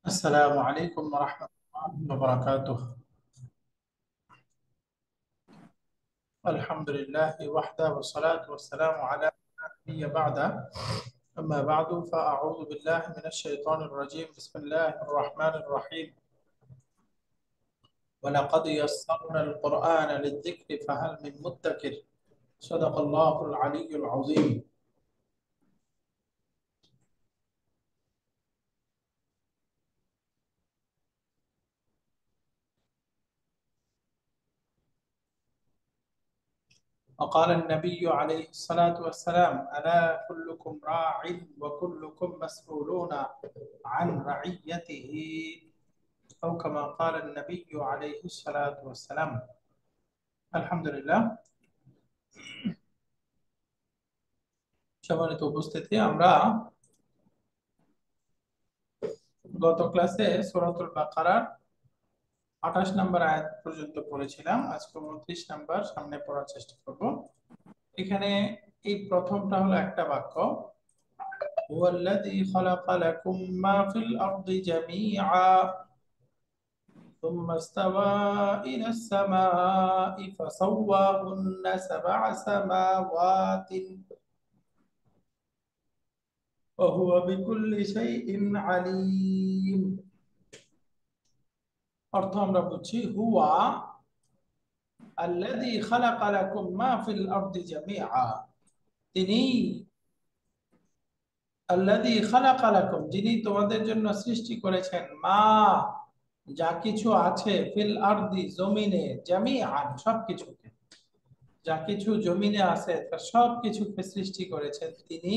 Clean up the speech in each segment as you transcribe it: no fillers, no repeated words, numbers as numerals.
السلام عليكم ورحمة الله وبركاته. الحمد لله وحده والصلاة والسلام على نبي بعده. أما بعد فأعوذ بالله من الشيطان الرجيم. بسم الله الرحمن الرحيم. ولقد يسرنا القرآن للذكر فهل من مدكر. صدق الله العلي العظيم. وقال النبي عليه الصلاة والسلام: ألا كلكم راع وكلكم مسؤولون عن رعيته، أو كما قال النبي عليه الصلاة والسلام. আলহামদুলিল্লাহ, সম্মানিত উপস্থিতি, আমরা গত ক্লাসে সূরাতুল বাকারার 28 নম্বর আয়াত পর্যন্ত পড়েছিলাম। আজকে 29 নম্বর সামনে পড়ার চেষ্টা করব। এখানে এই প্রথমটা হলো একটা বাক্য, হুয়াল্লাযী খালাকা লাকুম মা ফিল আরদি জামিআ ثم استوى إلى السماء فسواهن سبع سماوات وهو بكل شيء عليم। অর্থ আমরা বুঝছি, হুয়া আল্লাযী খালাকা লাকুম মা ফিল আরদি জামিআ, তিনি আল্লাযী খালাকা লাকুম, যিনি তোমাদের জন্য সৃষ্টি করেছেন, মা যা কিছু আছে, ফিল আরদি জমিনে, জামিআন সবকিছুকে, যা কিছু জমিনে আছে তার সবকিছুকে সৃষ্টি করেছেন তিনি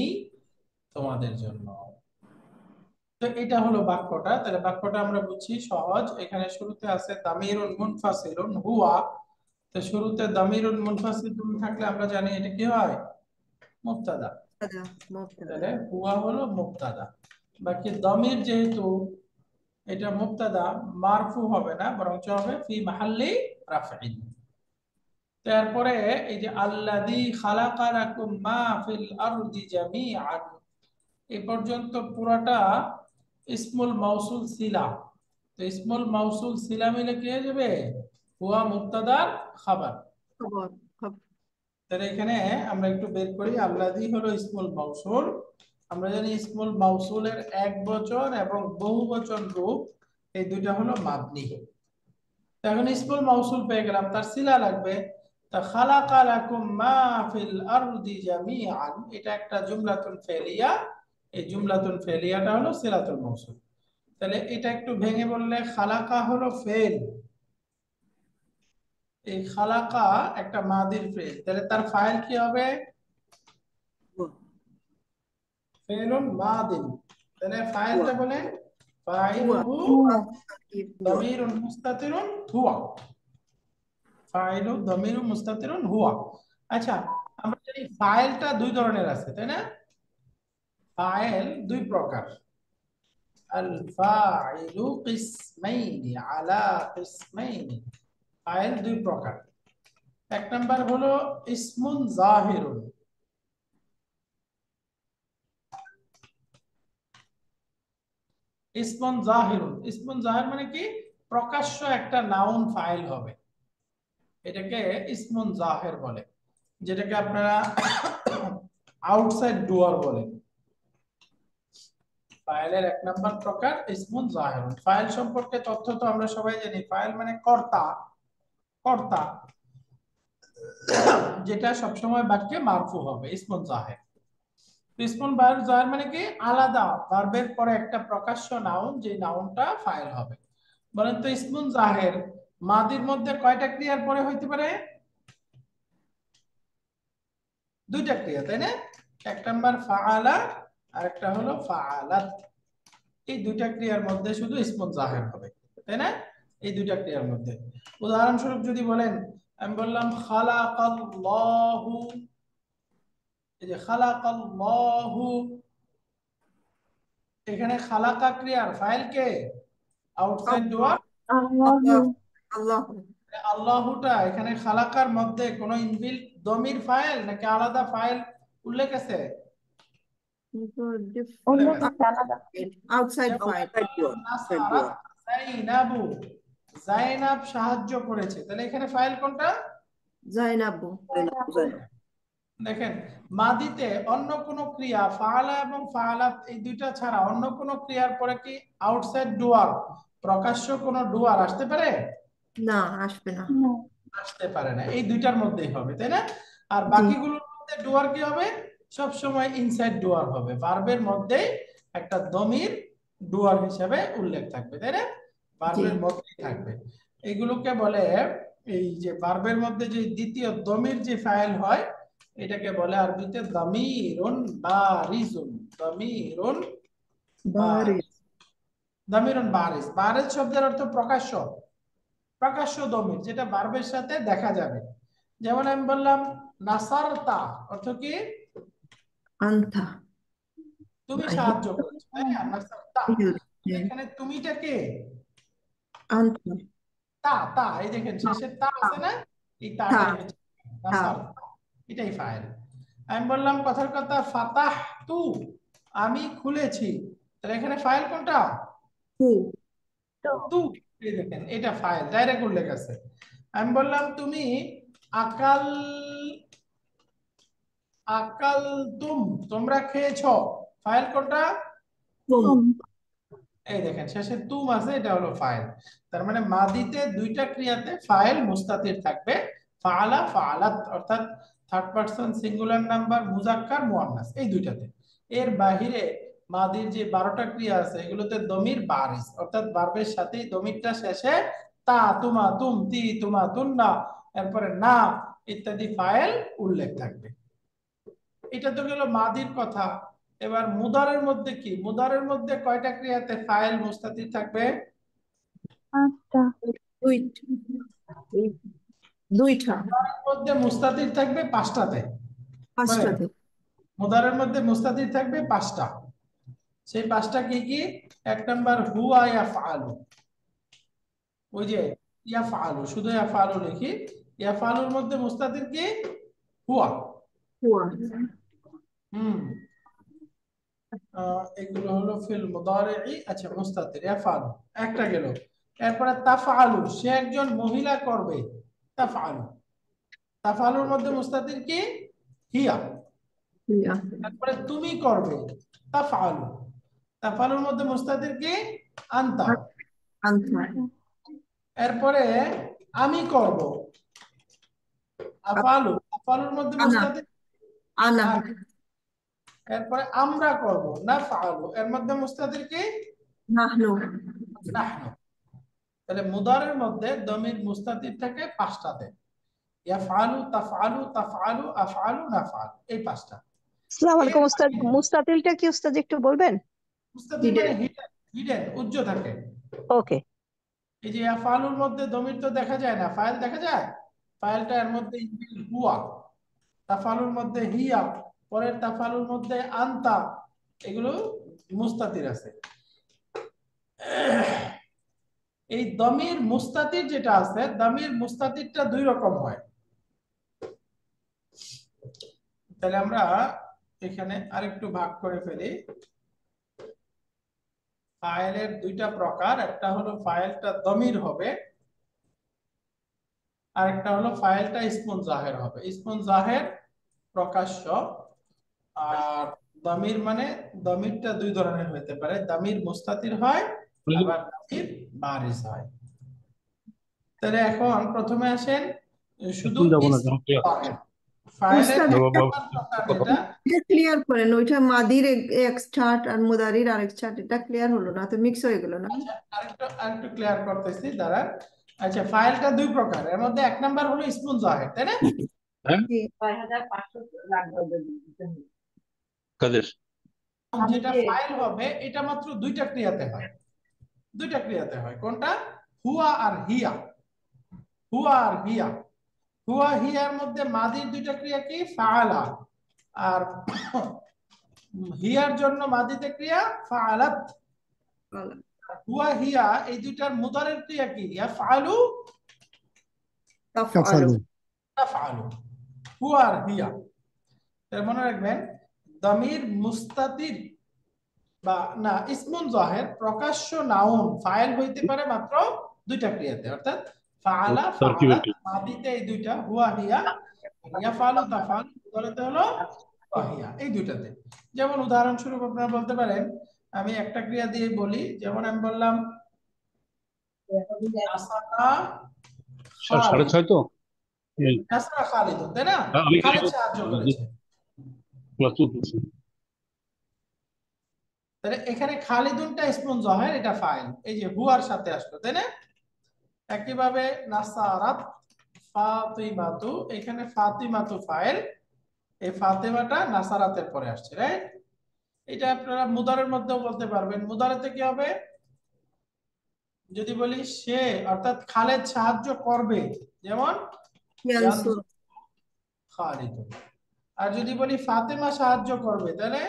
তোমাদের জন্য। তো এটা হলো বাক্যটা। তাহলে বাক্যটা আমরা বুঝছি সহজ। এখানে শুরুতে আছে দামিরুন মুনফাসিলুন হুয়া। তো শুরুতে দামিরুন মুনফাসিলুন থাকলে আমরা জানি এটা কি হয়, মুবতাদা। তাহলে হুয়া হলো মুবতাদা। বাকি দামির যেহেতু এটা মুবতাদা, মারফু হবে না, বরং হবে ফি মাহাল্লি রাফঈন। তারপরে এই যে আল্লাযী খালাকা লাকুম মা ফিল আরদি জামিআন, এই পর্যন্ত পুরাটা ইসমুল মাউসুল সিলা। তো ইসমুল মাউসুল সিলা মিলে কি হয়ে যাবে, হুয়া মুবতাদার খাবার। তাহলে এখানে আমরা একটু বের করি, আল্লাযী হলো ইসমুল মাউসুল। আমরা জানি ইসমুল মাউসুলের এক বচন এবং বহু বচন রূপ এই দুইটা হলো মাবনি। এখন ইসমুল মাউসুল পেয়ে গেলাম, তার সিলা লাগবে। তা খালাকা লাকুম মা ফিল আরদি জামিআন, এটা একটা জুমলাতুন ফেলিয়া। এই জুমলাতুন ফেলিয়াটা হলো সিলাতুল মাউসুল। তাহলে এটা একটু ভেঙে বললে, খালাকা হলো ফেল, এই খালাকা একটা মাদির ফেল, তাহলে তার ফাইল কি হবে, ফেলুন মাদিন। তাহলে ফাইলটা বলে ফাইলুহু দামিরুন মুস্তাতিরুন হুয়া, ফাইলু দামিরুন মুস্তাতিরুন হুয়া। আচ্ছা, আমরা জানি ফাইলটা দুই ধরনের আছে, তাই না? ফাইল দুই প্রকার, আল ফাইলু কিসমাইনি আলা কিসমাইনি। ফাইল দুই প্রকার। এক নাম্বার হলো ইসমুন জাহিরুন। ইসমুন জাহিরুন, ইসমুন জাহির মানে কি, প্রকাশ্য একটা নাউন ফাইল হবে, এটাকে ইসমুন জাহির বলে, যেটাকে আপনারা আউটসাইড ডুয়ার বলেন। ফাইলের এক নাম্বার প্রকার ইসমুন জাহিরুন। ফাইল সম্পর্কে তথ্য তো আমরা সবাই জানি, ফাইল মানে কর্তা, কর্তা যেটা সবসময় বাক্যে মারফু হবে, ইসমুন জাহির। ইসমুন জাহির মানে কি, আলাদা ভার্বের পরে একটা প্রকাশ্য নাউন, যে নাউনটা ফাইল হবে। বলেন তো ইসমুন জাহির মাদির মধ্যে কয়টা ক্রিয়ার পরে হইতে পারে? দুইটা ক্রিয়া, তাই না? এক নাম্বার ফাআলা আর একটা হলো ফাআলাত। এই দুইটা ক্রিয়ার মধ্যে শুধু ইসমুন জাহির হবে, তাই না? এই দুইটা ক্রিয়ার মধ্যে। উদাহরণস্বরূপ যদি বলেন, আমি বললাম খালাকাল্লাহু, এই যে খালাকাল্লাহু, এখানে খালাকা ক্রিয়ার ফাইল কে, আউটসাইড ডোর আল্লাহুটা। এখানে খালাকার মধ্যে কোনো ইনবিল্ট দমির ফাইল নাকি আলাদা ফাইল উল্লেখ আছে? অন্য বলে ফেলেন। কিছু আলাদা। Outside যেমন file. একটা হলো নাসারাত জাইনাবু, জাইনাব সাহায্য করেছে, তাহলে এখানে ফাইল কোনটা? Zainabu. দেখেন মাদিতে অন্য কোন ক্রিয়া ফাআলা এবং ফাআলাত এই দুইটা ছাড়া অন্য কোন ক্রিয়ার পরে কি আউটসাইড ডুয়ার, প্রকাশ্য কোন ডুয়ার আসতে পারে? না, আসবে না। না। আসতে পারে না, এই দুইটার মধ্যেই হবে, তাই না? আর জি। বাকিগুলোর মধ্যে ডুয়ার কি হবে? সব সময় ইনসাইড ডুয়ার হবে, ভার্বের মধ্যে একটা দমির ডুয়ার হিসেবে উল্লেখ থাকবে, তাই না? ভার্বের মধ্যেই থাকবে। এগুলোকে বলে, এই যে ভার্বের মধ্যে যে দ্বিতীয় দমির যে ফাইল হয় এটাকে বলে আরবিতে দামিরুন বারিজুন। দামিরুন বারিজ। দামিরুন বারিজ, বারিজ শব্দের অর্থ প্রকাশ্য, প্রকাশ্য দমির যেটা ভার্বের সাথে দেখা যাবে। যেমন আমি বললাম নাসারতা, অর্থ কি? আন্তা। তুমি সাহায্য করেছো, তাই না? নাসারতা, এখানে তুমিটা কে? আন্তা। তা, তা, এই দেখেন শেষে তা আছে না, এই তাটাই হচ্ছে নাসারতা, এটাই ফাইল। আমি বললাম কথার কথা ফাতাহ তু, আমি খুলেছি, তাহলে এখানে ফাইল কোনটা? তু, এই দেখেন এটা ফাইল, ডাইরেক্ট উল্লেখ আছে। আমি বললাম তুমি আকাল, আকাল তুম, তোমরা খেয়েছো, ফাইল কোনটা? এই দেখেন শেষে তুম আছে, এটা হলো ফাইল। তার মানে মাদিতে দুইটা ক্রিয়াতে ফাইল মুস্তাতির থাকবে, ফাআলা ফাআলাত, অর্থাৎ থার্ড পারসন সিঙ্গুলার নাম্বার মুজাক্কার মুয়ান্নাস এই দুইটাতে। এর বাহিরে মাদির যে 12টা ক্রিয়া আছে এগুলোতে দমির বারিজ, অর্থাৎ ভার্বের সাথেই দমিরটা শেষে তা, তুমা, তুম, তি, তুমা, তুন্না, এরপরে না ইত্যাদি ফাইল উল্লেখ থাকবে। এটা তো গেল মাদির কথা। এবার মুদারের মধ্যে কি? মুদারের মধ্যে কয়টা ক্রিয়াতে ফাইল মুস্তাতির থাকবে? 5টা। দুইটা। মুদারের মধ্যে মুস্তাতির থাকবে 5টাতে। পাঁচটাতে। মুদারের মধ্যে মুস্তাতির থাকবে 5টা। সেই 5টা কি কি? এক নাম্বার হুয়া ইয়াফআলু, ওই যে ইয়াফআলু, শুধু ইয়াফআলু লিখি, ইয়াফআলুর মধ্যে মুস্তাতির কি? হুয়া। হুম, এগুলো হলো ফিল মুদারিই, আচ্ছা মুস্তাতির ইয়াফআলু একটা গেল। এরপরে তাফআলু, সে একজন মহিলা করবে, তাফআলু, তাফআলুর মধ্যে মুস্তাতির কি? হিয়া। তারপরে তুমি করবে, তাফআলু, তাফআলুর মধ্যে মুস্তাতির কি? আনতা। এরপরে আমি করব, আফআলু, আফআলুর মধ্যে মুস্তাতির আনা। আনা। এরপরে আমরা করব, নাফআলু, এর মধ্যে মুস্তাতির কি? নাহনু। নাহনু। তাহলে মুদারের মধ্যে দমির মুস্তাতির থাকে 5টাতে, ইয়াফআলু, তাফআলু, তাফআলু, আফআলু, নাফআলু, এই 5টা। আসসালামু আলাইকুম উস্তাদ, মুস্তাতিলটা কি উস্তাদ একটু বলবেন? মুস্তাতির মানে হিডেন, হিডেন উজ্জ্ব থাকে। ওকে। এই যে ইয়াফআলুর মধ্যে দমির তো দেখা যায় না, ফাইল দেখা যায়, ফাইলটা এর মধ্যে হুয়া, তাফআলুর মধ্যে হিয়া, পরের তাফআলুর মধ্যে আনতা, এগুলো মুস্তাতির আছে। এই দমির মুস্তাতির যেটা আছে, দমির মুস্তাতিরটা 2 রকম হয়। তাহলে আমরা এখানে আরেকটু ভাগ করে ফেলি। ফাইলের 2টা প্রকার, একটা হলো ফাইলটা দমির হবে, আর একটা হলো ফাইলটা ইসমুন জাহের হবে। ইসমুন জাহের প্রকাশ্য, আর দমির মানে দমিরটা 2 ধরনের হতে পারে, দমির মুস্তাতির হয় আবার দমির বারিজ হয়। তাহলে এখন প্রথমে আসেন শুধু ফাইলের যেটা ক্লিয়ার করেন, ওইটা মাদির এক চার্ট আর মুদারির আরেক চার্ট, এটা ক্লিয়ার হলো না তো, মিক্স হয়ে গেল না? আরেকটু আরেকটু ক্লিয়ার করতেছি দাঁড়ান। আচ্ছা, ফাইলটা 2 প্রকার, এর মধ্যে 1 নাম্বার হলো ইসমুন জাহের, তাই না? কাদের যেটা ফাইল হবে এটা মাত্র 2টা ক্রিয়াতে হয়, 2টা ক্রিয়াতে হয়। কোনটা? হুয়া আর হিয়া। হুয়া আর হিয়া। হুয়া হিয়ার মধ্যে মাদির 2টা ক্রিয়া কি? ফাআলা, আর হিয়ার জন্য মাদিতে ক্রিয়া ফাআলাত। হুয়া হিয়া এই দুইটার মুদারের ক্রিয়া কি? ইয়াফআলু, তাফআলু। হুয়া আর হিয়া। তার মনে রাখবেন দমির মুস্তাতির বা না ইসমুন জাহের প্রকাশ্য নাউন ফাইল হইতে পারে মাত্র দুইটা ক্রিয়াতে, অর্থাৎ ফাআলা ফাআলাত মাদিতে এই দুইটা, হুয়া হিয়া ইয়াফালু তাফাল, মুদারিতে হলো ওয়াহিয়া, এই দুইটাতে। যেমন উদাহরণস্বরূপ আপনারা বলতে পারেন, আমি একটা ক্রিয়া দিয়ে বলি, যেমন আমি বললাম নাসারা সাড়ে খালিদ, ছয় তো নাসারা খালিদুন, তাই না? আমি খালিদ সাহায্য করেছে। তাহলে এখানে খালিদুনটা ইসমুন জাহের, এটা ফাইল, এই যে হুয়ার সাথে আসলো, তাই না? একইভাবে নাসারাত ফাতিমাতু, এখানে ফাতিমাতু ফাইল, এই ফাতেমাটা নাসারাতের পরে আসছে, রাইট? এটা আপনারা মুদারের মধ্যেও বলতে পারবেন। মুদারেতে কি হবে? যদি বলি সে, অর্থাৎ খালেদ সাহায্য করবে, যেমন ইয়ানসুর, খালিদ। আর যদি বলি ফাতেমা সাহায্য করবে, তাহলে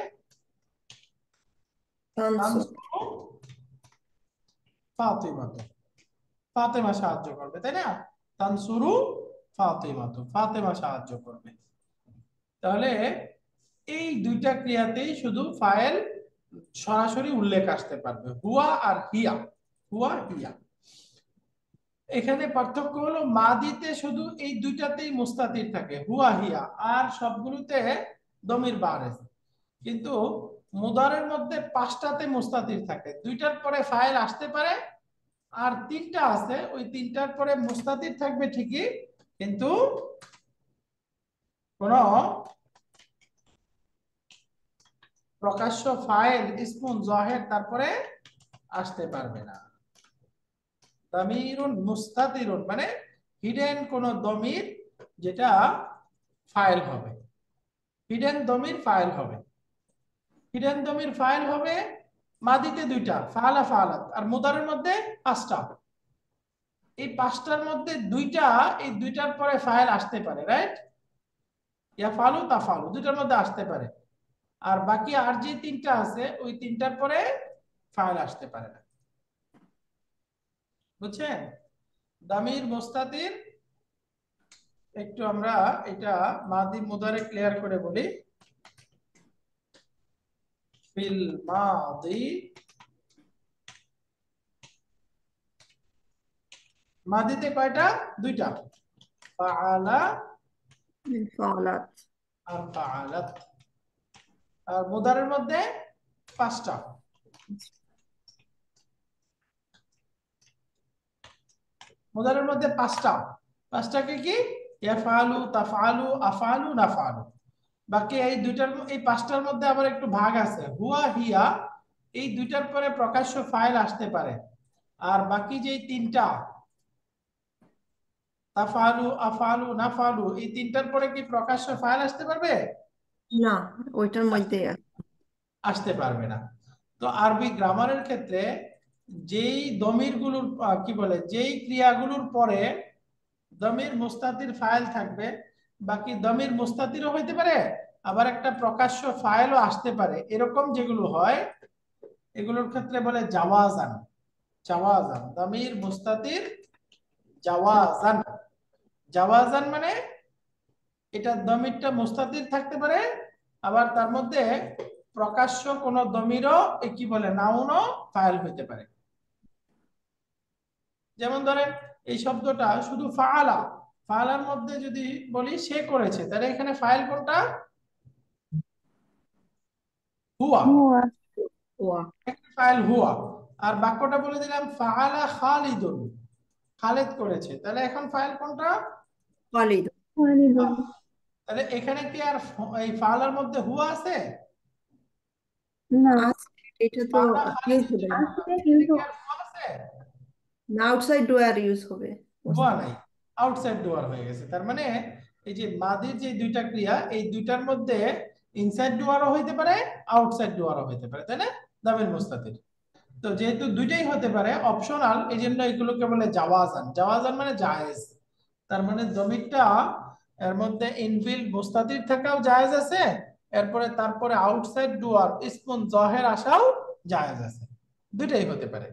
তানসুর, ফাতিমাতু, ফাতেমা সাহায্য করবে, তাই না? তানসুরু ফাতিমাতু, ফাতেমা সাহায্য করবে। তাহলে এই দুইটা ক্রিয়াতেই শুধু ফাইল সরাসরি উল্লেখ আসতে পারবে, হুয়া আর হিয়া, হুয়া হিয়া। এখানে পার্থক্য হলো মাদিতে শুধু এই দুইটাতেই মুস্তাতির থাকে, হুয়া হিয়া, আর সবগুলোতে দমির বারেজ। কিন্তু মুদারের মধ্যে 5টাতে মুস্তাতির থাকে, দুইটার পরে ফাইল আসতে পারে, আর 3টা আছে, ওই 3টার পরে মুস্তাতির থাকবে ঠিকই, কিন্তু কোন প্রকাশ্য ফাইল ইসমুন জাহের তারপরে আসতে পারবে না। দামিরুন মুস্তাতিরুন মানে হিডেন কোন দমির, যেটা ফাইল হবে, হিডেন দমির ফাইল হবে। হিডেন দমির ফাইল হবে মাদিতে দুইটা, ফাআলা ফাআলাত, আর মুদারের মধ্যে 5টা। এই 5টার মধ্যে দুইটা, এই দুইটার পরে ফাইল আসতে পারে, রাইট? ইয়াফালু তাফালু দুইটার মধ্যে আসতে পারে, আর বাকি আর যে 3টা আছে, ওই 3টার পরে ফাইল আসতে পারে না। বুঝছেন? দামির মুস্তাতির একটু আমরা এটা মাদি মুদারে ক্লিয়ার করে বলি। ফিল মাদি, মাদিতে কয়টা? দুইটা, ফাআলা ফাআলাত, আর ফাআলাত। আর মুদারের মধ্যে 5টা, মুদারের মধ্যে 5টা। 5টাকে কি? ইয়াফআলু তাফআলু আফআলু নাফআলু। বাকি এই দুইটার, এই 5টার মধ্যে আবার একটু ভাগ আছে, হুয়া হিয়া, এই দুইটার পরে প্রকাশ্য ফাইল আসতে পারে, আর বাকি যে 3টা তাফআলু আফআলু নাফআলু, এই 3টার পরে কি প্রকাশ্য ফাইল আসতে পারবে? না, ওইটার মধ্যে আসতে পারবে না। তো আরবি গ্রামারের ক্ষেত্রে যেই দমিরগুলোর কি বলে, যেই ক্রিয়াগুলোর পরে দমির মুস্তাতির ফাইল থাকবে, বাকি দমির মুস্তাতিরও হইতে পারে, আবার একটা প্রকাশ্য ফাইলও আসতে পারে, এরকম যেগুলো হয়, এগুলোর ক্ষেত্রে বলে জাওয়াজান। জাওয়াজান, দমির মুস্তাতির জাওয়াজান। জাওয়াজান মানে এটা দমিরটা মুস্তাতির থাকতে পারে, আবার তার মধ্যে প্রকাশ্য কোন দমিরও কি বলে নাউনও ফাইল হইতে পারে। যেমন ধরেন এই শব্দটা শুধু ফাআলা, ফাআলার মধ্যে যদি বলি সে করেছে, তাহলে এখানে ফাইল কোনটা? হুয়া, হুয়া, ওয়া, ফাইল হুয়া। আর বাক্যটা বলে দিলাম ফাআলা খালিদুন, খালিদ করেছে, তাহলে এখন ফাইল কোনটা? খালিদ। খালিদুন। তাহলে এখানে কি আর এই ফাআলার মধ্যে হুয়া আছে? না, এটা তো ফাআলা ইউজ খালিদুন হবে না, আছে এখানে কিন্তু কি আর হুয়া আছে? না আউটসাইড ডোয়ার ইউজ হবে। হুয়া নাই, আউটসাইড ডোয়ার হয়ে গেছে। তার মানে এই যে মাদির যে দুইটা ক্রিয়া, এই দুইটার মধ্যে ইনসাইড ডোয়ারও হইতে পারে, আউটসাইড ডোয়ারও হইতে পারে, তাই না? দামির মুস্তাতির। তো যেহেতু দুইটাই হতে পারে, অপশনাল, এই জন্য এগুলোকে বলে জাওয়াজান। জাওয়াজান মানে জায়েজ। তার মানে দমিরটা এর মধ্যে ইনবিল্ড মুস্তাতির থাকাও জায়েজ আছে, এরপরে তারপরে আউটসাইড ডোয়ার ইসমুন জাহের আসাও জায়েজ আছে, দুইটাই হতে পারে।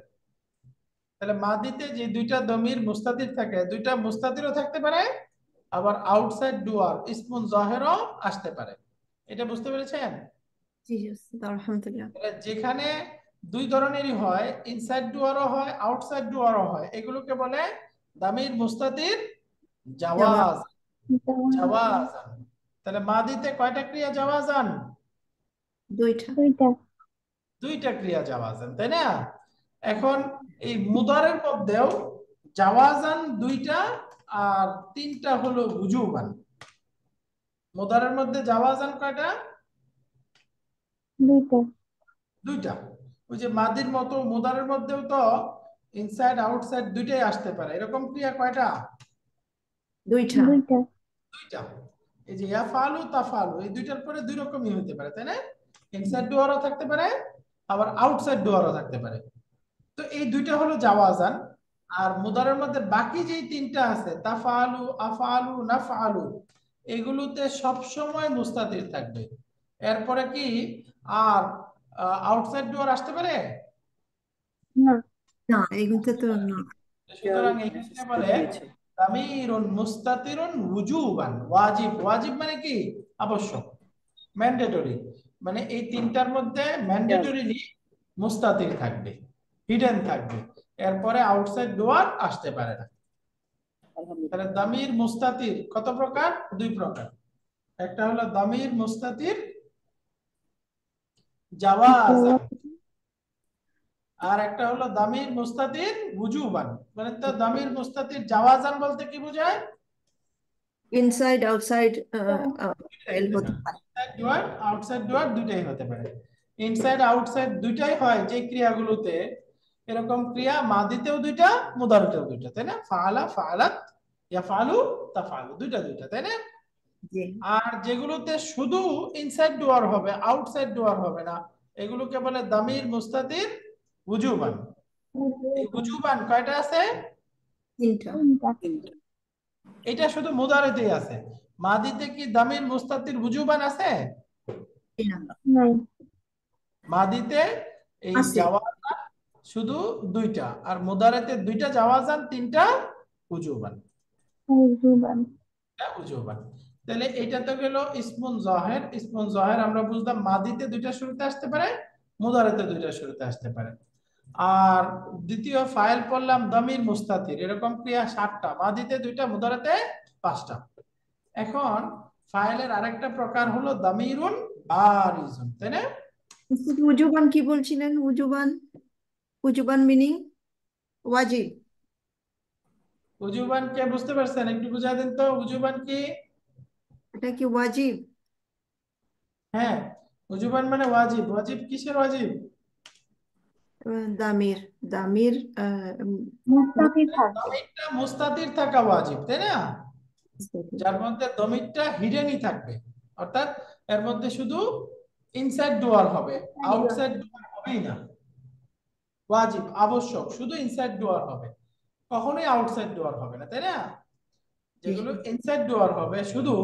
তাহলে মাদিতে যে দুইটা দমির মুস্তাতির থাকে, দুইটা মুস্তাতিরও থাকতে পারে, আবার আউটসাইড ডুয়ার ইসমুন জাহেরও আসতে পারে। এটা বুঝতে পেরেছেন? জি ওস্তাদ, আলহামদুলিল্লাহ। তাহলে যেখানে দুই ধরনেরই হয়, ইনসাইড ডুয়ারও হয় আউটসাইড ডুয়ারও হয়, এগুলোকে বলে দামির মুস্তাতির জবাব জাওয়াজ। জাওয়াজান। তাহলে মাদিতে কয়টা ক্রিয়া জাওয়াজান? দুইটা। দুইটা। দুইটা ক্রিয়া জাওয়াজান, তাই না? এখন এই মুদারের মধ্যেও জাওয়াজান দুইটা আর তিনটা হলো উজুবান। মুদারের মধ্যে জাওয়াজান কয়টা? দুইটা। দুইটা। ওই যে মাদির মতো মুদারের মধ্যেও তো ইনসাইড আউটসাইড দুইটাই আসতে পারে, এরকম ক্রিয়া কয়টা? দুইটা। দুইটা। দুইটা। এই যে ইয়াফালু তাফালু, এই দুইটার পরে দুই রকমই হতে পারে, তাই না? ইনসাইড ডুয়ারও থাকতে পারে, আবার আউটসাইড ডুয়ারও থাকতে পারে। তো এই দুইটা হলো জাওয়াজান। আর মুদারের মধ্যে বাকি যেই তিনটা আছে, তাফালু, আফালু, নাফালু, এগুলোতে সব সময় মুস্তাতির থাকবে। এরপরে কি আর আউটসাইড ডুয়ার আসতে পারে? না। না, এগুলোতে তো না। সুতরাং এখানে বলে দামিরুন মুস্তাতিরুন উজুবান। ওয়াজিব, ওয়াজিব মানে কি? আবশ্যক, ম্যান্ডেটরি। মানে এই তিনটার মধ্যে ম্যান্ডেটরিলি মুস্তাতির থাকবে, হিডেন থাকবে, এরপরে আউটসাইড ডোয়ার আসতে পারে না। তাহলে দামির মুস্তাতির কত প্রকার? দুই প্রকার। একটা হলো দামির মুস্তাতির জাওয়াজান, আর একটা হলো দামির মুস্তাতির উজুবান। মানে তো দামির মুস্তাতির জাওয়াজান বলতে কি বোঝায়? ইনসাইড আউটসাইড ফাইল হতে পারে। ইনসাইড ডুয়ার আউটসাইড ডুয়ার দুইটাই হতে পারে। ইনসাইড আউটসাইড দুইটাই হয় যে ক্রিয়াগুলোতে, এরকম ক্রিয়া মাদিতেও দুইটা, মুদারিতেও দুইটা, তাই না? ফাআলা, ফাআলাত, ইয়াফআলু, তাফআলু, দুইটা দুইটা, তাই না? জি। আর যেগুলোতে শুধু ইনসাইড ডুয়ার হবে, আউটসাইড ডুয়ার হবে না, এগুলোকে বলে দামির মুস্তাতির উজুবান। এই উজুবান কয়টা আছে? তিনটা। তিনটা। এটা শুধু মুদারিতেই আছে। মাদিতে কি দামির মুস্তাতির উজুবান আছে? নাই। মাদিতে এই আছে। জাওয়াজান শুধু দুইটা, আর মুদারিতে দুইটা জাওয়াজান, তিনটা উজুবান। উজুবান। উজুবান। তাহলে এটা তো গেল ইসমুন জাহের। ইসমুন জাহের আমরা বুঝলাম মাদিতে দুইটা শুরুতে আসতে পারে, মুদারিতে দুইটা শুরুতে আসতে পারে। আর দ্বিতীয় ফাইল পড়লাম দামির মুস্তাতির, এরকম ক্রিয়া 7টা, মাদিতে দুইটা, মুদারিতে 5টা। এখন ফাইলের আরেকটা প্রকার হলো দামিরুন বারিজুন, তাই না? উজুবান কি বলছিলেন? উজুবান, উজুবান মিনিং ওয়াজিব। উজুবান কে বুঝতে পারছেন? একটু বুঝাই দেন তো, উজুবান কি? এটা কি ওয়াজিব? হ্যাঁ, উজুবান মানে ওয়াজিব। ওয়াজিব কিসের ওয়াজিব? দামির, দামির মুস্তাফিজ থাকবে। দমিরটা মুস্তাতির থাকা ওয়াজিব, তাই না? যার মধ্যে দমিরটা হিডেনই থাকবে, অর্থাৎ এর মধ্যে শুধু ইনসাইড ডুয়ার হবে, আউটসাইড ডুয়ার হবেই না। ওয়াজিব, আবশ্যক, শুধু ইনসাইড ডুয়ার হবে, কখনোই আউটসাইড ডুয়ার হবে না, তাই না? যেগুলো ইনসাইড ডুয়ার হবে শুধু,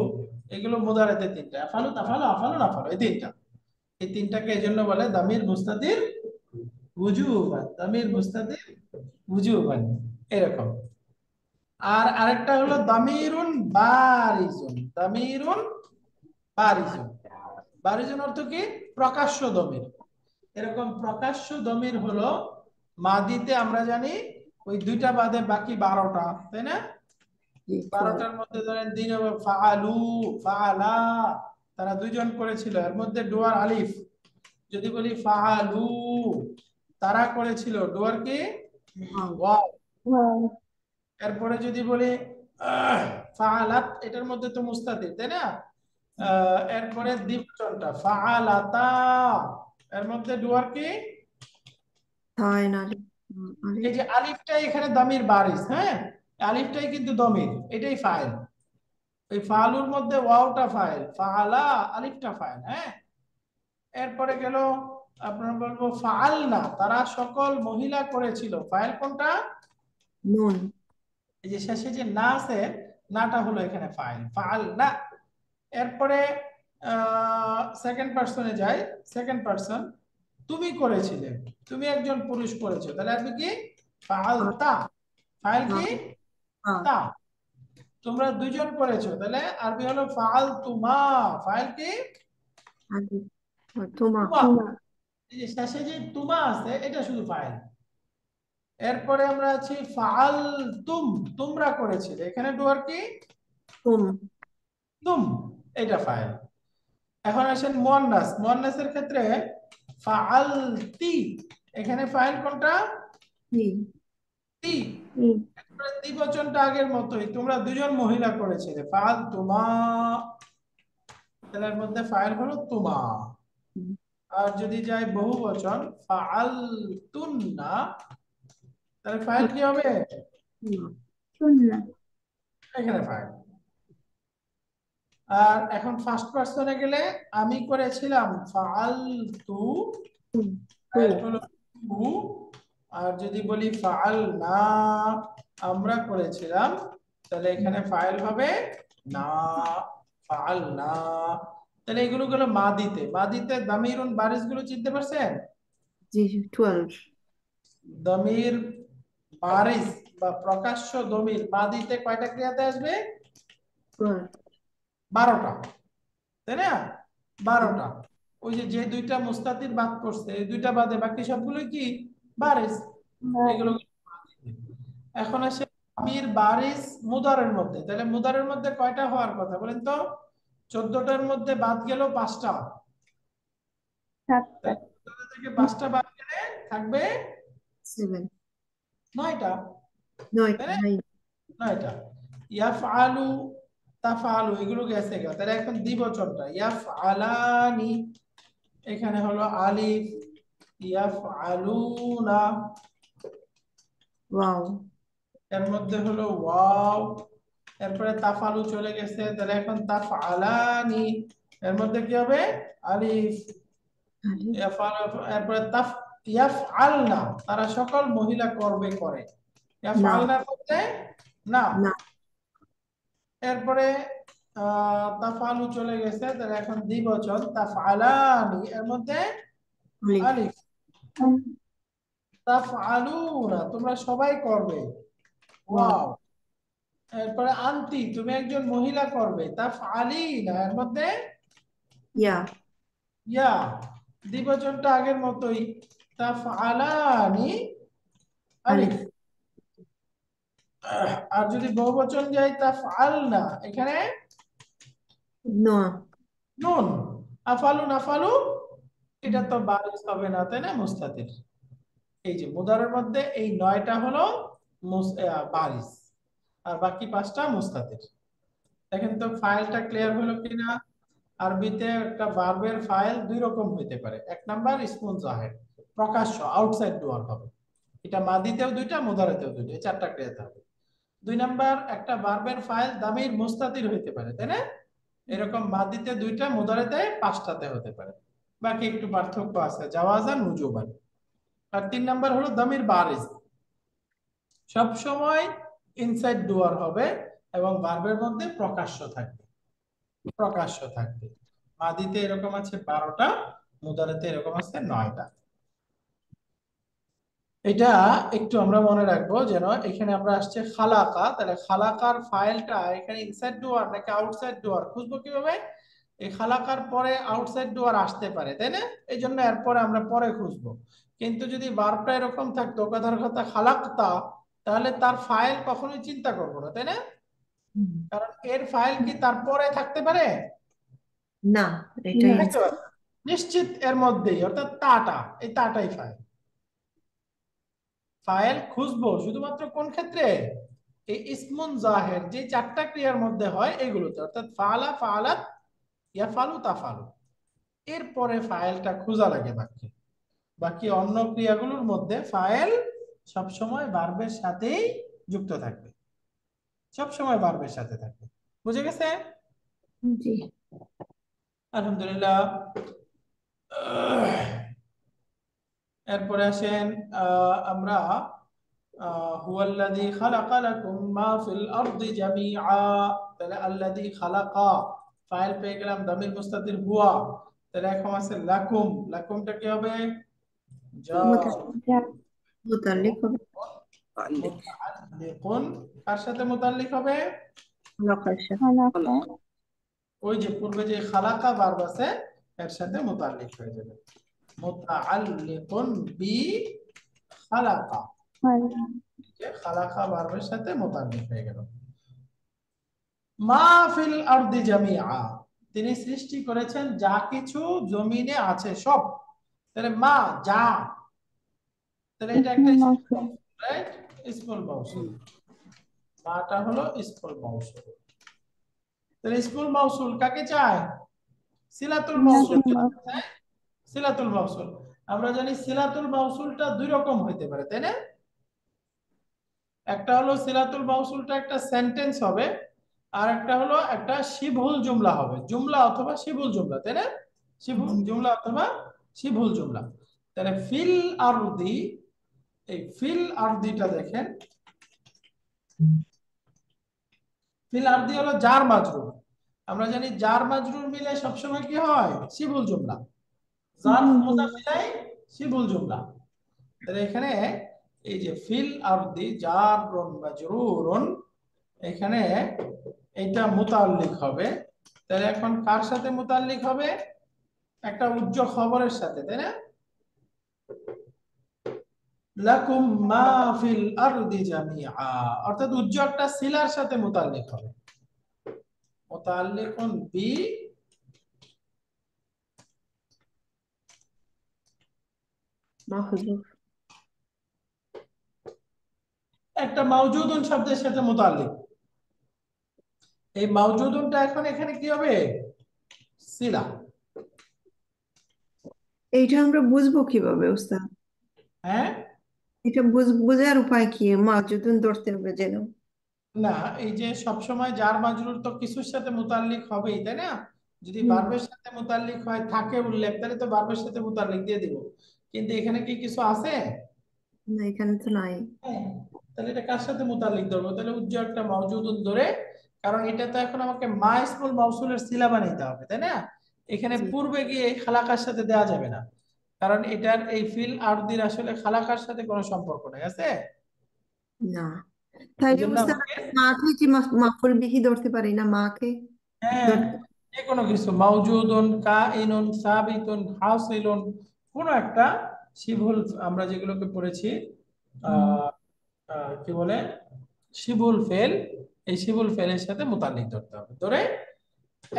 এগুলো মুদারিতে তিনটা, আফালু, তাফালু, আফালু, নাফালু, এই তিনটা। এই তিনটাকে এজন্য বলে দামির মুস্তাতির উজুবান। দামির মুস্তাতির উজুবান, এরকম। আর আরেকটা হলো দামিরুন বারিজুন। দামিরুন বারিজুন। বারিজুন অর্থ কি? প্রকাশ্য দমির। এরকম প্রকাশ্য দমির হলো মাদিতে আমরা জানি ওই দুইটা বাদে বাকি 12টা, তাই না? 12টার মধ্যে ধরেন দিন ফাআলু, ফাআলা, তারা দুইজন করেছিল, এর মধ্যে ডুয়ার আলিফ। যদি বলি ফাআলু, তারা করেছিল, ডুয়ার কি? ওয়াও। এরপরে যদি বলি ফাআলাত, এটার মধ্যে তো মুস্তাতির, তাই না? এরপরে দ্বিবচনটা ফাআলাতা, এর মধ্যে ডুয়ার কি? এই যে আলিফটাই এখানে দামির বারিস, হ্যাঁ, আলিফটাই কিন্তু দমির, এটাই ফাইল। এই ফালুর মধ্যে ওয়াওটা ফাইল, ফাআলা আলিফটা ফাইল, হ্যাঁ। এরপরে গেল আপনারা বলবো ফাআলনা, তারা সকল মহিলা করেছিল, ফাইল কোনটা? নুন। এই যে শেষে যে না আছে, নাটা হলো এখানে ফাইল, ফাআলনা। এরপরে সেকেন্ড পারসনে যাই। সেকেন্ড পারসন, তুমি করেছিলে, তুমি একজন পুরুষ করেছো, তাহলে আপনি কি? ফাআলতা। ফাইল কি? তা। তোমরা দুইজন করেছো, তাহলে আরবি হলো ফাআলতুমা। ফাইল কি? তোমা তুমা, তোমা এই যে শেষে যে তুমা আছে এটা শুধু ফাইল। এরপরে আমরা আছি ফাআল তুম, তোমরা করেছিলে, এখানে ডুয়ার কি তুম তুম, এটা ফাইল। এখন আসেন মুয়ান্নাস, মুয়ান্নাসের ক্ষেত্রে ফাআলতি, এখানে ফাইল কোনটা তি তি। ই এরপরে দ্বিবচনটা আগের মতোই, তোমরা দুজন মহিলা করেছিলে ফাআল তুমা, তাহলে এর মধ্যে ফাইল হলো তুমা। আর যদি যাই বহুবচন ফাআলতুন্না, তাহলে ফাইল কি হবে সুন্না এখানে ফাইল। আর এখন ফার্স্ট পারসনে গেলে আমি করেছিলাম ফাআলতু, ফাইল হলো তু। আর যদি বলি ফাআলনা, আমরা করেছিলাম, তাহলে এখানে ফাইল হবে না, ফাআলনা। তাহলে এগুলো গেলো মাদিতে। মাদিতে দামিরুন বারিস গুলো চিনতে পারছেন? জি 12 দমির বারিস বা প্রকাশ্য দমির মাদিতে কয়টা ক্রিয়াতে আসবে? 12টা, তাই না? 12টা। ওই যে যে দুইটা মুস্তাতির বাদ করছে, এই দুইটা বাদে বাকি সবগুলো কি বারিস, এগুলো মাদিতে। এখন আসে দামির বারিস মুদারের মধ্যে, তাহলে মুদারের মধ্যে কয়টা হওয়ার কথা বলেন তো? 14টার মধ্যে বাদ গেল 5টা, সাতটা 14টা থেকে 5টা বাদ গেলে থাকবে 7 9টা, 9 তাই না? 9টা। ইয়াফআলু, তাফআলু এগুলো গেছে গা, তাহলে এখন দ্বিবচনটা ইয়াফআলানি, এখানে হলো আলিফ, ইয়াফআলুনা, ওয়াও এর মধ্যে হলো ওয়াও। এরপরে তাফআলু চলে গেছে, তাহলে এখন তাফআলানি, এর মধ্যে কি হবে আলিফ। ইয়াফআলু, এরপরে ইয়াফআলনা, তারা সকল মহিলা করবে, করে। ইয়াফআলনার মধ্যে না। না এরপরে তাফআলু চলে গেছে, তাহলে এখন দ্বিবচন তাফআলানি, এর মধ্যে আলিফ আলিফ। তাফআলুনা, তোমরা সবাই করবে, ওয়াও। এরপরে আনতি, তুমি একজন মহিলা করবে, তাফআলিনা, এর মধ্যে ইয়া ইয়া। দ্বিবচনটা আগের মতোই তাফআলানি, আলিফ। আলিফ আর যদি বহুবচন যাই তাফআলনা, এখানে নো নুন। আফালু নাফালু, এটা তো বারিস হবে না, তাই না, মুস্তাতির। এই যে মুদারের মধ্যে এই 9টা হলো বারিস, আর বাকি 5টা মুস্তাতির। দেখেন তো ফাইলটা ক্লিয়ার হলো কিনা? আরবিতে একটা ভার্বের ফাইল দুই রকম হইতে পারে। এক নাম্বার ইসমুন জাহের, প্রকাশ্য, আউটসাইড ডুয়ার হবে, এটা মাদিতেও দুইটা মুদারেতেও দুইটা, এই 4টা ক্রিয়াতে হবে। 2 নাম্বার একটা ভার্বের ফাইল দামির মুস্তাতির হইতে পারে, তাই না? এরকম মাদিতে 2টা, মুদারেতে 5টাতে হতে পারে। বাকি একটু পার্থক্য আছে, জাওয়াজান উজুবান। আর 3 নাম্বার হলো দামির বারিজ, সব সময় ইনসাইড ডুয়ার হবে এবং ভার্বের মধ্যে প্রকাশ্য থাকবে, প্রকাশ্য থাকবে। মাদিতে এরকম আছে 12টা, মুদারেতে এরকম আছে 9টা। এটা একটু আমরা মনে রাখবো, যেন এখানে আমরা আসছে খালাকা, তাহলে খালাকার ফাইলটা এখানে ইনসাইড ডুয়ার নাকি আউটসাইড ডুয়ার খুঁজবো কিভাবে? এই খালাকার পরে আউটসাইড ডুয়ার আসতে পারে, তাই না? এই জন্য এরপরে আমরা পরে খুঁজবো। কিন্তু যদি ভার্বটা এরকম থাকতো কথার কথা খালাকতা, তাহলে তার ফাইল কখনোই চিন্তা করবো না, তাই না? কারণ এর ফাইল কি তারপরে থাকতে পারে? না এটাই থাকতে পারে না। নিশ্চিত এর মধ্যেই, অর্থাৎ তাটা, এই তাটাই ফাইল। ফাইল খুঁজবো শুধুমাত্র কোন ক্ষেত্রে? এই ইসমুন জাহের যে 4টা ক্রিয়ার মধ্যে হয় এগুলোতে, অর্থাৎ ফাআলা, ফাআলাত, ইয়াফআলু, তাফআলু। এরপরে ফাইলটা খোঁজা লাগে বাকি। বাকি অন্য ক্রিয়াগুলোর মধ্যে ফাইল সবসময় ভার্বের সাথেই যুক্ত থাকবে, সবসময় ভার্বের সাথে থাকবে। বুঝে গেছে? জি আলহামদুলিল্লাহ। এরপরে আসেন আমরা হুয়াল্লাযী খালাকা লাকুম মা ফিল আরদি জামিআ, তাহলে আল্লাযী খালাকা ফাইল পেয়ে গেলাম, দামির মুস্তাতির হুয়া। তাহলে এখন আছে লাকুম, লাকুমটা কি হবে? জার, মুতাল্লিক হবে মুতাআল্লিকুন, কার সাথে মুতাল্লিক হবে? খালাকার সাথে খালাকা ওই যে পূর্বে যে খালাকা ভার্ব আছে এর সাথে মুতাল্লিক হয়ে যাবে মুতাআল্লিকুন বি খালাকা যে খালাকা ভার্বের সাথে মুতাল্লিক হয়ে গেল মা ফিল আরদি জামিআ তিনি সৃষ্টি করেছেন যা কিছু জমিনে আছে সব তাহলে মা যা তাহলে এটা একটা রাইট ইসমুল মাউসুল মাটা হলো ইসমুল মাউসুল তাহলে ইসমুল মাউসুল কাকে চায় সিলাতুল মাউসুল সিলাতুল মাউসুল আমরা জানি সিলাতুল মাউসুলটা দুই রকম হইতে পারে তাই না একটা হলো সিলাতুল মাউসুলটা একটা সেন্টেন্স হবে আর একটা হলো একটা শিবহুল জুমলা হবে জুমলা অথবা শিবহুল জুমলা তাই না শিবহুল জুমলা অথবা শিবহুল জুমলা তাহলে ফিল আরদি এই ফিল আরদিটা দেখেন ফিল আরদি হলো জার মাজরুর আমরা জানি জার মাজরুর মিলে সবসময় কি হয় শিবহুল জুমলা জারফ মুদাফ ইলাইহি শিবহুল জুমলা তাহলে এখানে এই যে ফিল আরদি জারুন মাজরুরুন এখানে এটা মুতাল্লিক হবে তাহলে এখন কার সাথে মুতাল্লিক হবে একটা উজ্জ খবরের সাথে তাই না লাকুম মা ফিল আরদি জামিআ অর্থাৎ উজ্জ একটা সিলার সাথে মুতাল্লিক হবে মুতাল্লিকুন বি মাহযুফ একটা মাওজুদুন শব্দের সাথে মুতাল্লিক এই মাওজুদুনটা এখন এখানে কি হবে সিলা এইটা আমরা বুঝবো কিভাবে উস্তাদ হ্যাঁ এটা বোঝার উপায় কি মাহজুদুন ধরতে হবে যেন না এই যে সব সময় জার মাজরুর তো কিছুর সাথে মুতাল্লিক হবেই তাই না যদি ভার্বের সাথে মুতাল্লিক হয় থাকে উল্লেখ তাহলে তো ভার্বের সাথে মুতাল্লিক দিয়ে দিব কিন্তু এখানে কি কিছু আছে না এখানে তো নাই হ্যাঁ, তাহলে এটা কার সাথে মুতাল্লিক ধরবো তাহলে উজ্জ্বল একটা মাওজুদুন ধরে কারণ এটা তো এখন আমাকে মা ইসমুল মাউসুলের সিলা বানাইতে হবে তাই না এখানে জি। পূর্বে গিয়ে খালাকার সাথে দেওয়া যাবে না কারণ এটার এই ফিল আরদির আসলে খালাকার সাথে কোনো সম্পর্ক নাই আছে না তাইলে এজন্য উস্তাদ আমাকে মাকে কি মাফুল বিহি ধরতে পারি না মাকে হ্যাঁ যে কোনো কিছু মাউজুদুন কাইনুন সাবিতুন হাসিলুন কোন একটা শিবহুল আমরা যেগুলোকে পড়েছি আহ কি বলে শিবুল ফেল এই শিবুল ফেলের সাথে মুতাল্লিক ধরতে হবে ধরে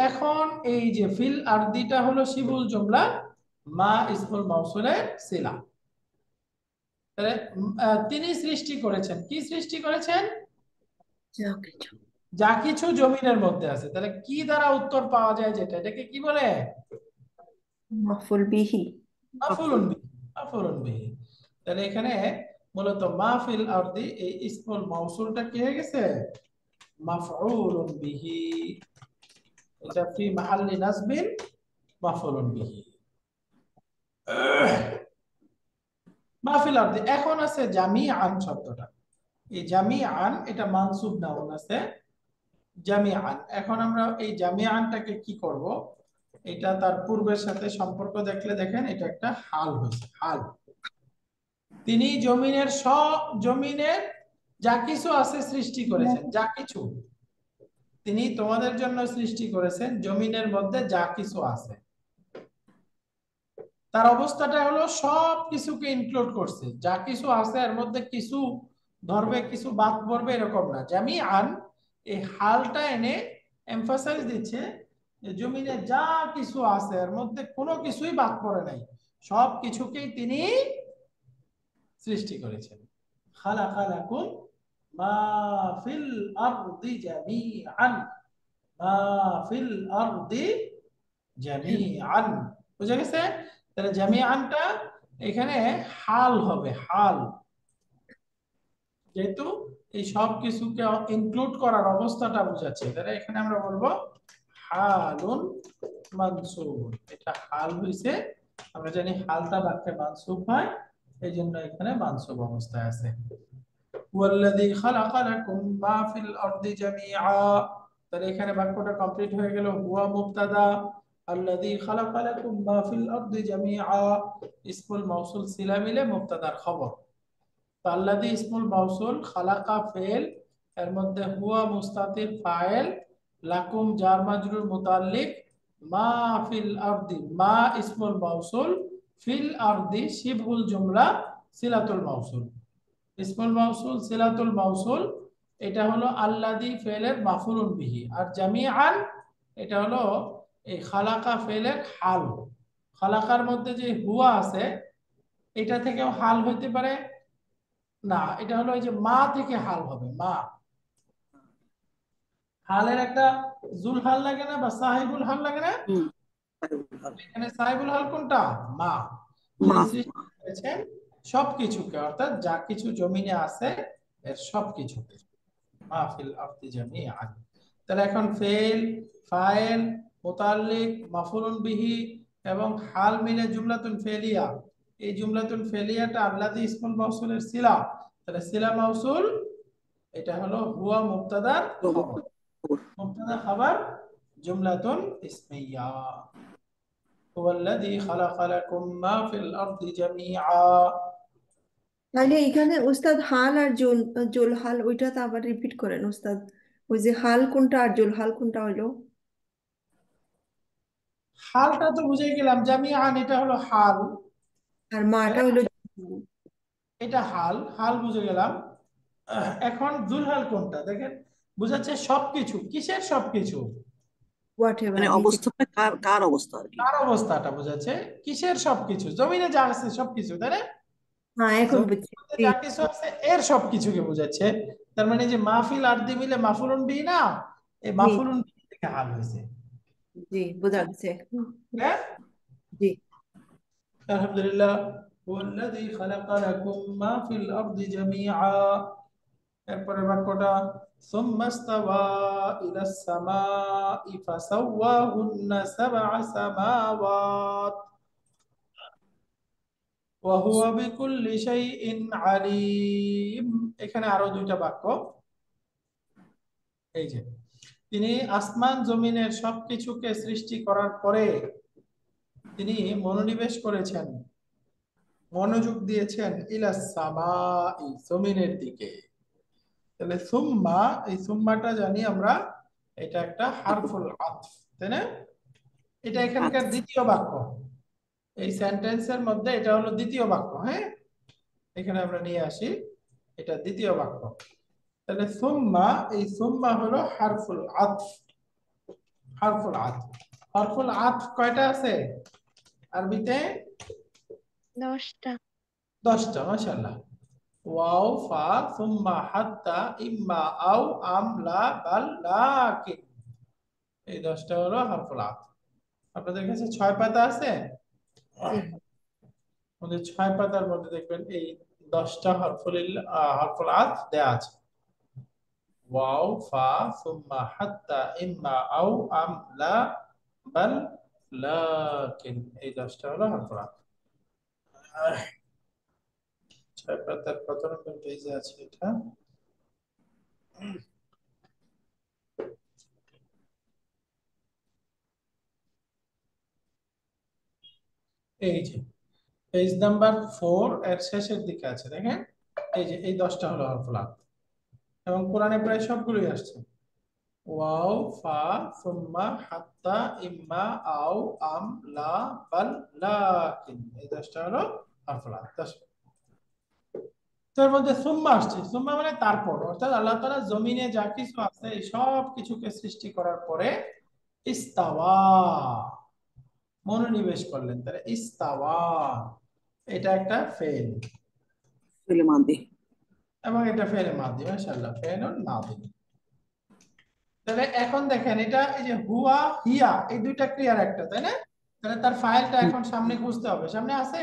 এখন এই যে ফিল আরদিটা হলো শিবুল জুমলা মা ইসমুল মাউসুলের সিলা তাহলে তিনি সৃষ্টি করেছেন কি সৃষ্টি করেছেন যা কিছু যা কিছু জমিনের মধ্যে আছে তাহলে কি দ্বারা উত্তর পাওয়া যায় যেটা এটাকে কি বলে মাফুল বিহি মাফউলুন বিহি মাফউলুন বিহি তাহলে এখানে মূলত মাহফিল আরদি এই ইসমুল মাউসুলটা কি হয়ে গেছে মাফউলুন বিহি এটা ফি মাহাল্লি নাসবিন মাফউলুন বিহি মাহফিল আরদি এখন আছে জামিআন শব্দটা এই জামিআন এটা মানসুব নাউন আছে জামিআন এখন আমরা এই জামিআনটাকে কি করব এটা তার পূর্বের সাথে সম্পর্ক দেখলে দেখেন এটা একটা হাল হয়েছে হাল তিনি জমিনের যা কিছু আছে সৃষ্টি করেছেন যা কিছু তিনি তোমাদের জন্য সৃষ্টি করেছেন জমিনের মধ্যে যা কিছু আছে তার অবস্থাটা হলো সব কিছুকে ইনক্লুড করছে যা কিছু আছে এর মধ্যে কিছু ধরবে কিছু বাদ পড়বে এরকম না জামিআন এই হালটা এনে এমফাসাইজ দিচ্ছে যে জমিনে যা কিছু আছে এর মধ্যে কোনো কিছুই বাদ পড়ে নাই সব কিছুকেই তিনি সৃষ্টি করেছেন খালাকা লাকুম মা ফিল আরদি জামিআন মা ফিল আরদি জামিআন বুঝা গেছে তাহলে জামিআনটা এখানে হাল হবে হাল যেহেতু এই সব কিছুকে ইনক্লুড করার অবস্থাটা বোঝাচ্ছে তাহলে এখানে আমরা বলবো হালুন মানসুব এটা হাল হইছে আমরা জানি হালটা বাক্যে মানসুব হয় এইজন্য এখানে মানসুব অবস্থায় আছে ওয়াল্লাযী খালাকা লাকুম মা ফিল আরদি জামিআ তাহলে এখানে বাক্যটা কমপ্লিট হয়ে গেল হুয়া মুবতাদা আল্লাযী খালাকা লাকুম মা ফিল আরদি জামিআ ইসমুল মাউসুল সিলা মিলে মুবতাদার খবর তো আল্লাযী ইসমুল মাউসুল খালাকা ফেল এর মধ্যে হুয়া মুস্তাতির ফাইল লাকুম জার মাজরুর মুতাল্লিক মা ফিল আরদি, মা ইসমুল মাউসুল, ফিল আরদি শিবহুল জুমলা সিলাতুল মাউসুল। ইসমুল মাউসুল সিলাতুল মাউসুল এটা হলো আল্লাযী ফেলের মাফউলুন বিহি, আর জামিআন এটা হলো এই খালাকা ফেলের হাল। খালাকার মধ্যে যে হুয়া আছে এটা থেকেও হাল হইতে পারে, না এটা হলো এই যে মা থেকে হাল হবে। মা হালের একটা জুল হাল লাগে না বা সাহিবুল হাল লাগে না? এখানে সাহিবুল হাল কোনটা? মা। মা। তিনি সৃষ্টি করেছেন সবকিছুকে, অর্থাৎ যা কিছু জমিনে আছে এর সবকিছুকে। মা ফিল আরদি জামিআন। তাহলে এখন ফেল, ফাইল, মুতাল্লিক, মাফউলুন বিহি এবং হাল মিলে জুমলাতুন ফেলিয়া। এই জুমলাতুন ফেলিয়াটা আল্লাযী ইসমুল মাউসুলের সিলা। তাহলে সিলা মাউসুল এটা হলো হুয়া মুবতাদার খবর। মুবতাদা খবর জুমলাতুন ইসমিয়া। হুয়াল্লাযী খালাকা লাকুম মা ফিল আরদি জামিআ। তাহলে এখানে উস্তাদ হাল আর জুল হাল ওইটা তো আবার রিপিট করেন উস্তাদ। ওই যে হাল কোনটা আর জুল হাল কোনটা হলো? হালটা তো বুঝে গেলাম, জামিআন এটা হলো হাল, আর মাটা হইলো এটা হাল, হাল বুঝে গেলাম। এখন জুলহাল কোনটা দেখেন, বুঝাচ্ছে সবকিছু। কিসের সবকিছু? What ever. মানে অবস্থাটা কার অবস্থা আর কি। কার অবস্থাটা বোঝাচ্ছে। কিসের সবকিছু? জমিনে যা আছে সবকিছু, তাই না? হ্যাঁ এখন জমিনের বুঝছি। মধ্যে জি যা কিছু আছে এর সবকিছুকে বোঝাচ্ছে। তার মানে যে মাহফিল আরদি মিলে মাফুলুন বিহি না, এই জি মাফুলুন বিহি থেকে হাল হয়েছে। জি বোঝা গেছে। হ্যাঁ, জি আলহামদুলিল্লাহ। হুয়াল্লাযী খালাকা লাকুম মা ফিল আরদি জামিআ। এরপরে বাক্যটা সুম্মা ইস্তাওয়া ইলাস সামাই ফাসাওয়াহুন্না সাবআ সামাওয়াত ওয়া হুয়া বিকুল্লি শাইইন আলীম। এখানে আরো দুইটা বাক্য। এই যে তিনি আসমান জমিনের সবকিছুকে সৃষ্টি করার পরে তিনি মনোনিবেশ করেছেন, মনোযোগ দিয়েছেন ইলাস সামাই জমিনের দিকে। তাহলে সুম্মা, এই সুম্মাটা জানি আমরা এটা একটা হারফুল আতফ, তাই না? এটা এখানকার দ্বিতীয় বাক্য। এই সেন্টেন্সের মধ্যে এটা হলো দ্বিতীয় বাক্য। হ্যাঁ, এখানে আমরা নিয়ে আসি, এটা দ্বিতীয় বাক্য। তাহলে সুম্মা, এই সুম্মা হলো হারফুল আতফ। হারফুল আতফ, হারফুল আতফ কয়টা আছে আরবিতে? 10টা। 10টা, মাশাআল্লাহ। ওয়াও, ফা, সুম্মা, হাত্তা, ইম্মা, আও, আম, লা, বাল, লাকিন। এই 10টা হলো হারফুল আতফ। আপনাদের কাছে 6 পাতা আছে? জি আমাদের 6 পাতার মধ্যে দেখবেন এই 10টা হরফুল আতফ দেয়া আছে। ওয়াও, ফা, সুম্মা, হাত্তা, ইম্মা, আও, আম, লা, বাল, লাকিন। এই 10টা হলো হরফুল আতফ। 6 পাতার কত নম্বর পেজে আছে এটা? এই যে পেজ নাম্বার 4 এর শেষের দিকে আছে, দেখেন। এই যে এই 10টা হলো হরফুল আতফ এবং কোরআনে প্রায় সবগুলোই আসছে। ওয়াও, ফা, সুম্মা, হাত্তা, ইম্মা, আও, আম, লা, বাল, লাকিন। এই 10টা হলো হরফুল আতফ। 10। তার মধ্যে সুম্মা আসছে। সুম্মা মানে তারপর, অর্থাৎ আল্লাহ তাআলা জমিনে যা কিছু আছে এই সব কিছুকে সৃষ্টি করার পরে ইস্তাওয়া, মনোনিবেশ করলেন। তাহলে ইস্তাওয়া এটা একটা ফেল ফেলে মাদি। এবং এটা ফেলে মাদি। মাশাআল্লাহ, ফেলুন মাদি। তাহলে এখন দেখেন এটা এই যে হুয়া, হিয়া, এই দুইটা ক্রিয়ার একটা, তাই না? তাহলে তার ফাইলটা এখন সামনে খুঁজতে হবে। সামনে আছে?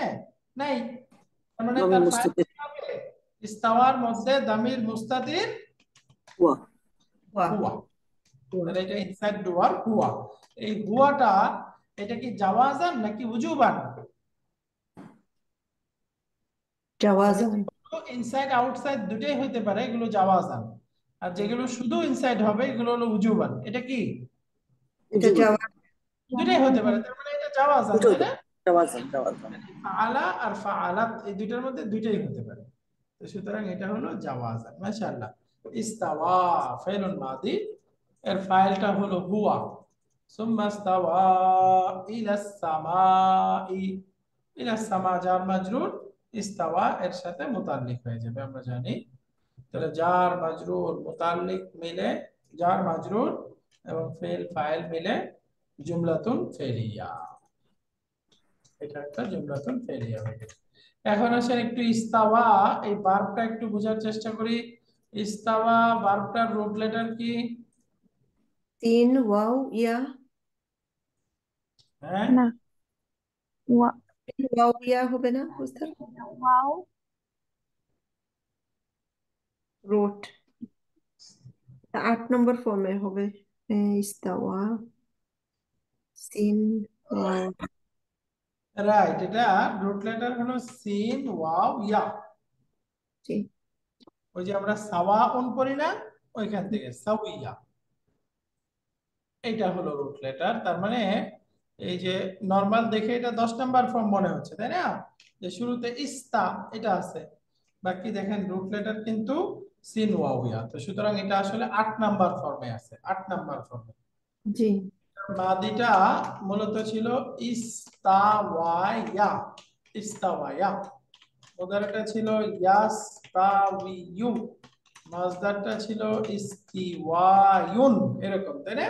নাই। তার মানে দামির তার ফাইল মুস্তাতির কি হবে? ইস্তাওয়ার মধ্যে দামির মুস্তাতির হুয়া। হুয়া হুয়া। হুয়া তাহলে এটা ইনসাইড ডুয়ার হুয়া। এই হুয়াটা এটা কি জাওয়াজান নাকি উজুবান? জাওয়াজান। ইনসাইড আউটসাইড দুটোই হইতে পারে, এগুলো জাওয়াজান। আর যেগুলো শুধু ইনসাইড হবে এগুলো হলো উজুবান। এটা কি? এটা উজুবান। জাওয়াজ। দুটোই হতে পারে, তার মানে এটা জাওয়াজান, দুটো তাই হতে না? পারে। জাওয়াজান, জাওয়াজান। ফাআলা আর ফাআলাত এই দুইটার মধ্যে দুইটাই হতে পারে। তো সুতরাং এটা হলো জাওয়াজান। মাশাআল্লাহ। ইস্তাওয়া ফাইলুন মাদি, এর ফাইলটা হলো হুয়া। সুম্মা ইস্তাওয়া ইলাস সামাই, ইলাস সামা জার মাজরুর, ইস্তাওয়া এর সাথে মুতাল্লিক হয়ে যাবে, আমরা জানি। তাহলে জার মাজরুর মুতাল্লিক মিলে, জার মাজরুর এবং ফেল ফাইল মিলে জুমলাতুন ফেলিয়া, এটা একটা জুমলাতুন ফেলিয়া হয়ে গেছে। এখন আসেন একটু ইস্তাওয়া, এই ভার্বটা একটু বোঝার চেষ্টা করি। ইস্তাওয়া ভার্বটার রুট লেটার কি? সিন ওয়াও ইয়া, হ্যাঁ, না ওয়া- ওয়াও ইয়া হবে না উস্তাদ? ওয়াও রোট 8 নম্বর ফর্মে হবে। ইস্তাওয়া সিন ওয়াও। রাইট, এটা রুট লেটার হলো সিন ওয়াও ইয়া। জি ওই যে আমরা সাওয়াউন পড়ি না, ওইখান থেকে সাউইয়া, এটা হলো রুট লেটার। তার মানে এই যে নরমাল দেখে এটা 10 নাম্বার ফর্ম মনে হচ্ছে, তাই না? যে শুরুতে ইস্তা এটা আছে, বাকি দেখেন রুট লেটার কিন্তু সিন ওয়াওয়া। তো সুতরাং এটা আসলে 8 নাম্বার ফর্মে আছে, 8 নাম্বার ফর্মে। জি মাদিটা মূলত ছিল ইস্তাওয়ায়া, ইস্তাওয়ায়া। মুদারিটা ছিল ইয়াস্তাউইয়ু, মাজদারটা ছিল ইস্তিওয়ায়ুন, এরকম, তাই না?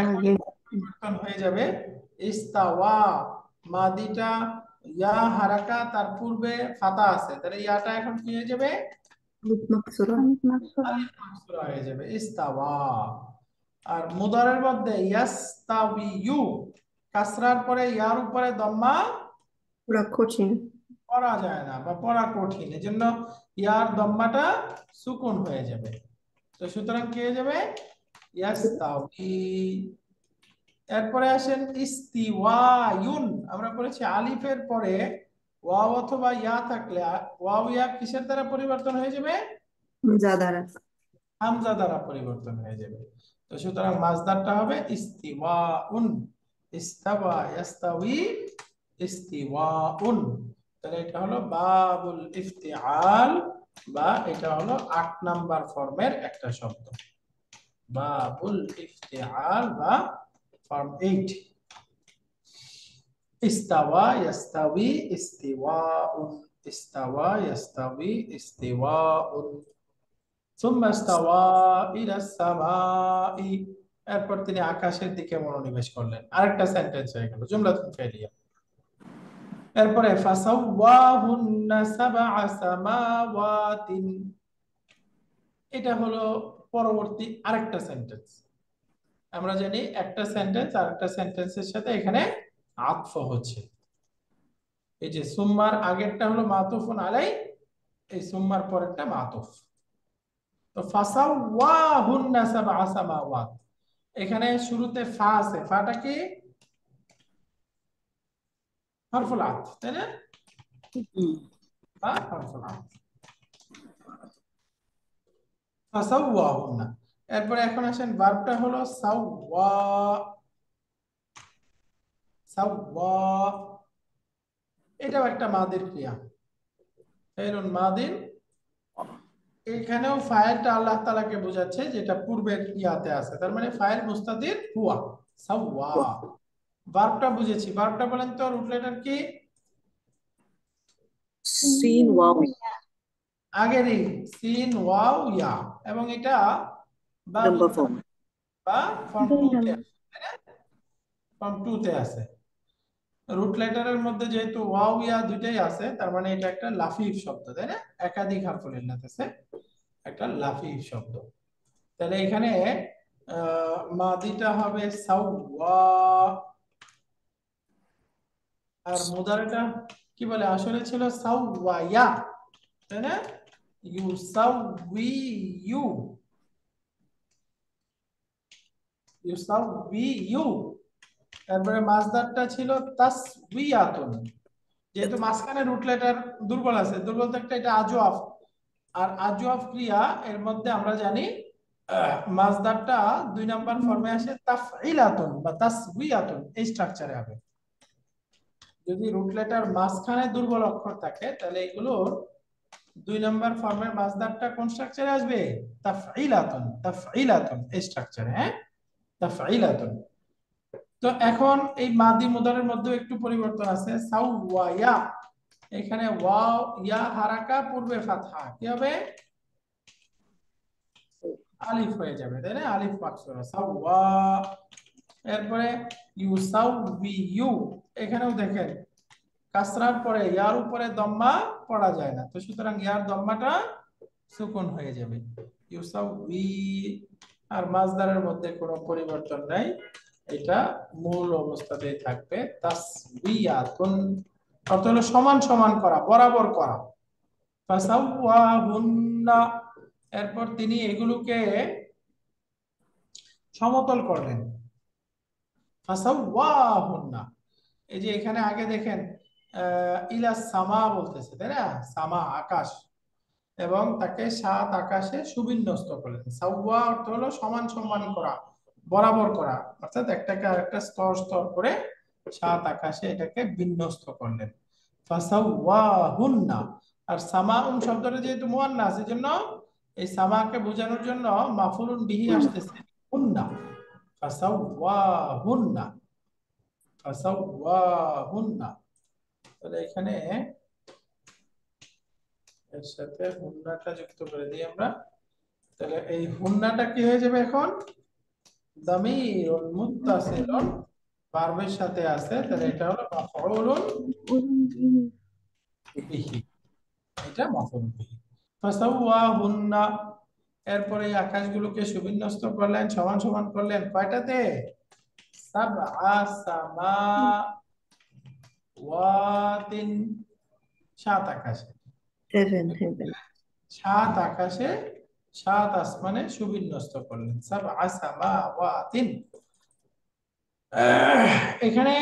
এখন পরিবর্তন হয়ে যাবে ইস্তাওয়া, মাদিটা ইয়া হারাকা, তার পূর্বে ফাতা আছে, তাহলে ইয়াটা এখন কি হয়ে যাবে? মাকসুরা। আলিফ মাকসুরা আলিফ মাকসুরা হয়ে যাবে, ইস্তাওয়া। আর মুদারের মধ্যে ইয়াস্তাউইয়ু, কাসরার পরে ইয়ার উপরে দম্মা পুরা কঠিন। পড়া যায় না বা পড়া কঠিন, এজন্য ইয়ার দম্মাটা সুকুন হয়ে যাবে। তো সুতরাং কি হয়ে যাবে? ইয়াস্তাউই। এরপরে আসেন ইস্তিওয়ায়ুন, আমরা বলেছি আলিফের পরে ওয়াও অথবা ইয়া থাকলে ওয়াও ইয়া কিসের দ্বারা পরিবর্তন হয়ে যাবে? জাদারা। হামজা দ্বারা পরিবর্তন হয়ে যাবে। তো সুতরাং মাজদারটা হবে ইস্তিওয়াউন, ইস্তাওয়া ইয়াস্তাউই ইস্তিওয়াউন। তাহলে এটা হলো বাবুল ইফতিআল, বা এটা হলো 8 নাম্বার ফর্মের একটা শব্দ, বাবুল ইফতিআল বা ফর্ম 8। ইস্তাওয়া ইয়াস্তাউই ইস্তিওয়াউন, ইস্তাওয়া ইয়াস্তাউই ইস্তিওয়াউন। সুম্মা ইস্তাওয়া ইলাস সামাই, এরপর তিনি আকাশের দিকে মনোনিবেশ করলেন, আরেকটা সেন্টেন্স হয়ে গেল, জুমলাতুন ফেলিয়া। এরপরে ফাসাওয়াহুন্না সাবআ সামাওয়াতিন, এটা হলো পরবর্তী আরেকটা সেন্টেন্স। আমরা জানি একটা সেন্টেন্স আরেকটা সেন্টেন্সের সাথে এখানে আতফ হচ্ছে। এই যে সুম্মার আগেরটা হলো মাতুফুন আলাই, এই সুম্মার পরেরটা মাতুফ। তো ফাসাওয়াহুন্না সাবআ সামাওয়াত, এখানে শুরুতে ফা আছে, ফাটা কি? হরফুল আতফ, তাই না? ফা হরফুল আতফ, ফাসাওয়াহুন্না। এরপরে এখন আসেন ভার্বটা হলো সাওয়া, সাওয়া, এটাও একটা মাদির ক্রিয়া, ফেলুন মাদির। এখানেও ফাইলটা আল্লাহ তাআলাকে বোঝাচ্ছে, যেটা পূর্বের ইয়াতে আছে, তার মানে ফাইল মুস্তাতির হুয়া, সাওয়া। ভার্বটা বুঝেছি, ভার্বটা বলেন তো রুট লেটার কি? সিন ওয়াও আগেরই সিন ওয়াও ইয়া, এবং এটা নাম্বার ফর্ম। বা ফর্ম 2 তে দুই আছে, তাই না? ফর্ম 2 তে আছে। রুট লেটারের মধ্যে যেহেতু ওয়াও ইয়া দুইটাই আছে, তার মানে এটা একটা লাফিফ শব্দ, তাই না? একাধিক হারফুল ইল্লাত আছে, একটা লাফিফ শব্দ। তাহলে এখানে মাদিটা হবে সাওয়া, আর মুদারিটা কি বলে? আসলে ছিল সাওয়ায়া, তাই না? ইউসাউইয়ু, ইউসাউইয়ু। তারপরে মাজদারটা ছিল তাসবিয়াতুন, যেহেতু মাঝখানে রুট লেটার দুর্বল আছে, দুর্বল থাকতে এটা আজওয়াফ, আর আজওয়াফ ক্রিয়া এর মধ্যে আমরা জানি মাজদারটা 2 নাম্বার ফর্মে আসে তাফঈলাতুন বা তাসবিয়াতুন, এই স্ট্রাকচারে হবে। যদি রুট লেটার মাঝখানে দুর্বল অক্ষর থাকে, তাহলে এগুলোর 2 নাম্বার ফর্মের মাজদারটা কোন স্ট্রাকচারে আসবে? তাফঈলাতুন, তাফঈলাতুন এই স্ট্রাকচারে, হ্যাঁ, তাফঈলাতুন। তো এখন এই মাদি মুদারের মধ্যে একটু পরিবর্তন আছে। সাওয়ায়া, এখানে ওয়াও ইয়া হারাকা, পূর্বে ফাতহা, কি হবে? আলিফ হয়ে যাবে, তাই না? আলিফ মাকসুরা, সাওয়া। এরপরে ইউসাউবিয়ু, এখানেও দেখেন কাসরার পরে ইয়ার উপরে দম্মা পড়া যায় না, তো সুতরাং ইয়ার দম্মাটা সুকুন হয়ে যাবে, ইউসাউবি। আর মাজদারের মধ্যে কোনো পরিবর্তন নাই, এটা মূল অবস্থাতেই থাকবে। তাসবিয়াতুন অর্থ হলো সমান সমান করা, বরাবর করা। ফাসাওয়াহুন্না, এরপর তিনি এগুলোকে সমতল করলেন। ফাসাওয়াহুন্না, এই যে এখানে আগে দেখেন ইলা সামা বলতেছে, তাই না? সামা আকাশ, এবং তাকে সাত আকাশে সুবিন্যস্ত করলেন। সাওয়া অর্থ হলো সমান সমান করা, বরাবর করা, অর্থাৎ একটাকে আরেকটা স্তর স্তর করে সাত আকাশে এটাকে বিন্যস্ত করলেন। ফাসাওয়াহুন্না। আর সামাউন শব্দটা যেহেতু মুয়ান্নাস, এজন্য এই সামাকে বোঝানোর জন্য মাফউলুন বিহি আসতেছে হুন্না। ফাসাওয়াহুন্না, ফাসাওয়াহুন্না। তাহলে এখানে এর সাথে হুন্নাটা যুক্ত করে দিই আমরা, তাহলে এই হুন্নাটা কি হয়ে যাবে এখন? দামিরুন মুত্তাসিলুন, ভার্বের সাথে আছে, তাহলে এটা হলো মাফউলুন বিহি, এটা মাফউলুন বিহি। ফাসাওয়াহুন্না, এরপরে এই আকাশগুলোকে সুবিন্যস্ত করলেন, সমান সমান করলেন, কয়টাতে? সাবআ সামাওয়াতিন, সাত আকাশে। heaven. সাত আকাশে, সাত আসমানে সুবিন্যস্ত করলেন। সাবআ সামাওয়াতিন। এখানে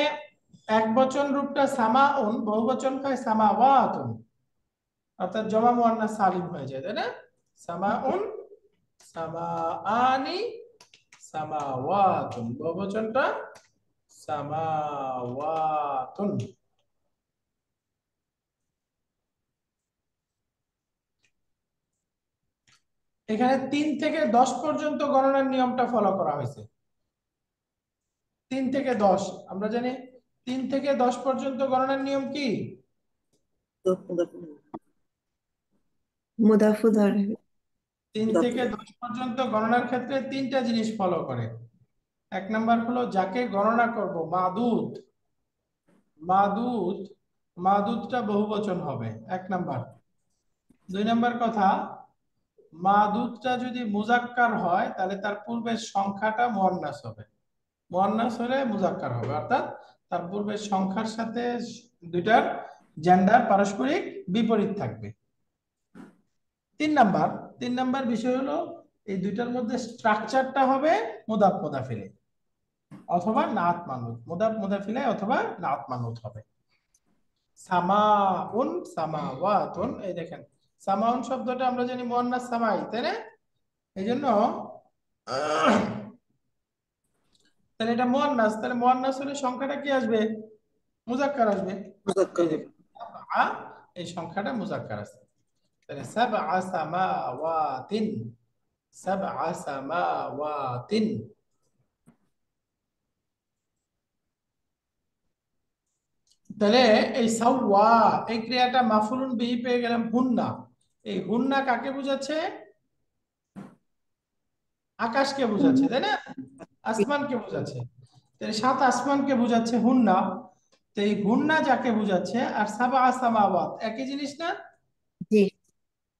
এক বচন রূপটা সামাউন, বহুবচন হয় সামাওয়াতুন, অর্থাৎ জমা মুয়ান্নাস সালিম হয়ে যায়, তাই না? সামাউন, সামাআনি, সামাওয়াতুন, বহুবচনটা সামাওয়াতুন। এখানে 3 থেকে 10 পর্যন্ত গণনার নিয়মটা ফলো করা হয়েছে। 3 থেকে 10 আমরা জানি, 3 থেকে 10 পর্যন্ত গণনার নিয়ম কি? মুদাফুদার 3 থেকে 10 পর্যন্ত গণনার ক্ষেত্রে 3টা জিনিস ফলো করে। এক নাম্বার হলো যাকে গণনা করব মাদুদ, মাদুদ, মাদুদটা বহুবচন হবে, এক নাম্বার। 2 নাম্বার কথা, মাদুদটা যদি মুজাক্কার হয় তাহলে তার পূর্বের সংখ্যাটা মুয়ান্নাস হবে, মুয়ান্নাস হলে মুজাক্কার হবে, অর্থাৎ তার পূর্বের সংখ্যার সাথে দুইটার জেন্ডার পারস্পরিক বিপরীত থাকবে। 3 নাম্বার বিষয় হলো এই দুইটার মধ্যে স্ট্রাকচারটা হবে মুদাফ মুদাফিলে অথবা নাত মানুত, মুদাফ মুদাফিলে অথবা নাত মানুত হবে। সামাউন, সামাওয়াতুন, এই দেখেন সামাউন শব্দটা আমরা জানি মুয়ান্নাস সামাই, তাই না? এইজন্য তাহলে এটা মুয়ান্নাস, তাহলে মুয়ান্নাস হলে সংখ্যাটা কি আসবে? মুজাক্কার আসবে। এই দেখেন সাবআ, এই সংখ্যাটা মুজাক্কার আছে, তাহলে সাবআ সামাওয়াতিন, সাবআ সামাওয়াতিন। তাহলে এই সাওয়া, এই ক্রিয়াটা মাফউলুন বিহি পেয়ে গেলাম হুন্না। এই হুন্না কাকে বোঝাচ্ছে? আকাশকে বোঝাচ্ছে, তাই না? আসমানকে বোঝাচ্ছে, তাহলে সাত আসমানকে বোঝাচ্ছে হুন্না। তো এই হুন্না যাকে বোঝাচ্ছে আর সাবআ সামাওয়াত একই জিনিস না? জি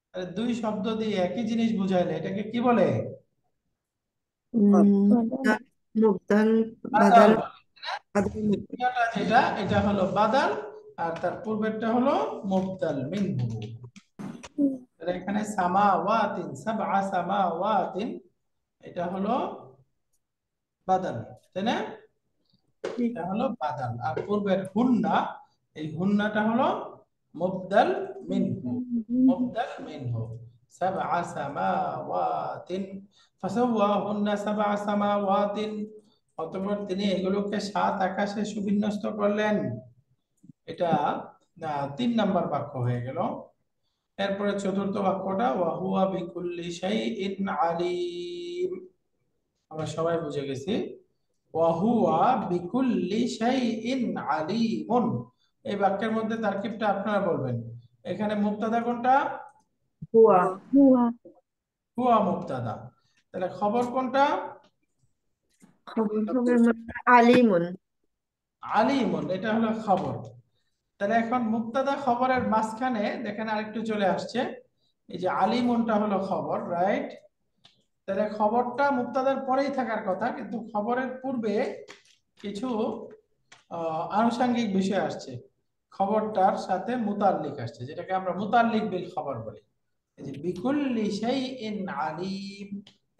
তাহলে দুই শব্দ দিয়ে একই জিনিস বুঝাইলে এটাকে কি বলে? মুবদাল বাদাল। বাদাল বাদাল দ্বিতীয়টা যেটা, এটা হলো বাদাল, আর তার পূর্বেরটা হলো মুবদাল মিনহু। তাহলে এখানে সামাওয়াতিন, সাবআ সামাওয়াতিন, এটা হলো বাদাল, তাই না? এটা হলো বাদাল, আর পূর্বের হুন্না, এই হুন্নাটা হলো মুবদাল মিনহু, মুবদাল মিনহু। সাবআ সামাওয়াতিন ফাসাওয়াহুন্না সাবআ সামাওয়াতিন, অতঃপর তিনি এগুলোকে সাত আকাশে সুবিন্যস্ত করলেন। এটা 3 নাম্বার বাক্য হয়ে গেল। এরপরে চতুর্থ বাক্যটা ওয়া হুয়া বিকুল্লি শাইইন আলিম, আমরা সবাই বুঝে গেছি ওয়াহুয়া বিকুল্লি শাইইন আলিমুন। এই বাক্যের মধ্যে তারকিবটা আপনারা বলবেন। এখানে মুবতাদা কোনটা? হুয়া। হুয়া। হুয়া মুবতাদা। তাহলে খবর কোনটা? খবরের মধ্যে আলিমুন। আলিমুন, এটা হলো খবর। তাহলে এখন মুবতাদা খবরের মাঝখানে দেখেন আরেকটু চলে আসছে, এই যে আলিমুনটা হলো খবর, রাইট? তাহলে খবরটা মুবতাদার পরেই থাকার কথা, কিন্তু খবরের পূর্বে কিছু আনুষঙ্গিক বিষয় আসছে। খবরটার সাথে মুতাল্লিক আসছে, যেটাকে আমরা মুতাল্লিক বিল খবর বলি। এই যে বিকুল্লি শাইইন আলিম,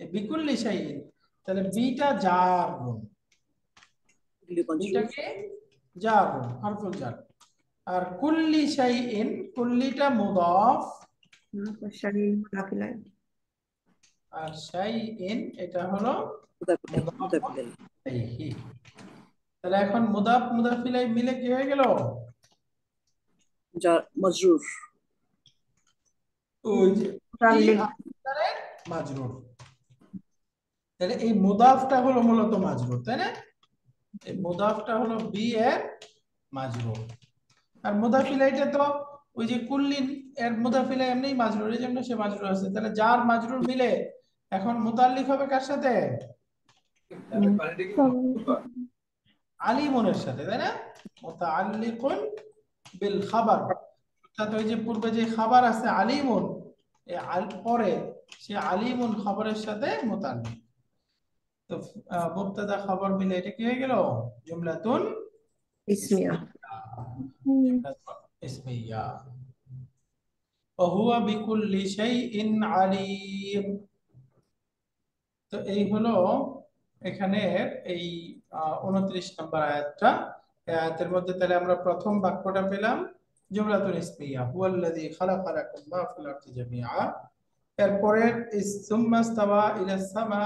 এই বিকুল্লি শাইইন, তাহলে বিটা জার গুণ, বিটাকে জার গুণ, হরফুল জার। আর কুল্লি শাইইন, কুল্লিটা মুদাফ, শাইইন মুদাফ ইলাইহি। আর শাইইন এটা হলো মুদাফ ইলাইহি। তাহলে এখন মুদাফ মুদাফ ইলাইহি মিলে কি হয়ে গেল? মাজরুর। ওই যে মুতাল্লিক। মাজরুর। তাহলে এই মুদাফটা হলো মূলত মাজরুর, তাই না? এই মুদাফটা হলো বি এর মাজরুর। আর মুদাফ ইলাইহিটা তো ওই যে কুল্লিন এর মুদাফ ইলাইহি এমনিই মাজরুর, এই জন্য সে মাজরুর আছে। তাহলে যার মাজরুর মিলে এখন মুতাল্লিক হবে কার সাথে? আলিমুনের সাথে, তাই না? মুতাআল্লিকুন বিল খাবার, অর্থাৎ ওই যে পূর্বে যে খাবার আছে আলিমুন, এই পরে সে আলিমুন খবরের সাথে মুতাল্লিক। তো মুবতাদা খবর মিলে এটা কি হয়ে গেল? জুমলাতুন ইসমিয়া। জুমলাতুন ইসমিয়া। ওহুয়া বিকুল্লি শাইইন আলিম। তো এই হলো এখানে এই 29 নম্বর আয়াতটা। এই আয়াতের মধ্যে তাহলে আমরা প্রথম বাক্যটা পেলাম জুমলাতুন ইসমিয়া, হুয়াল্লাযী খালাকা লাকুম মা ফিল আরদি জামিআ। এরপরে সুম্মা ইস্তাওয়া ইলাস সামা,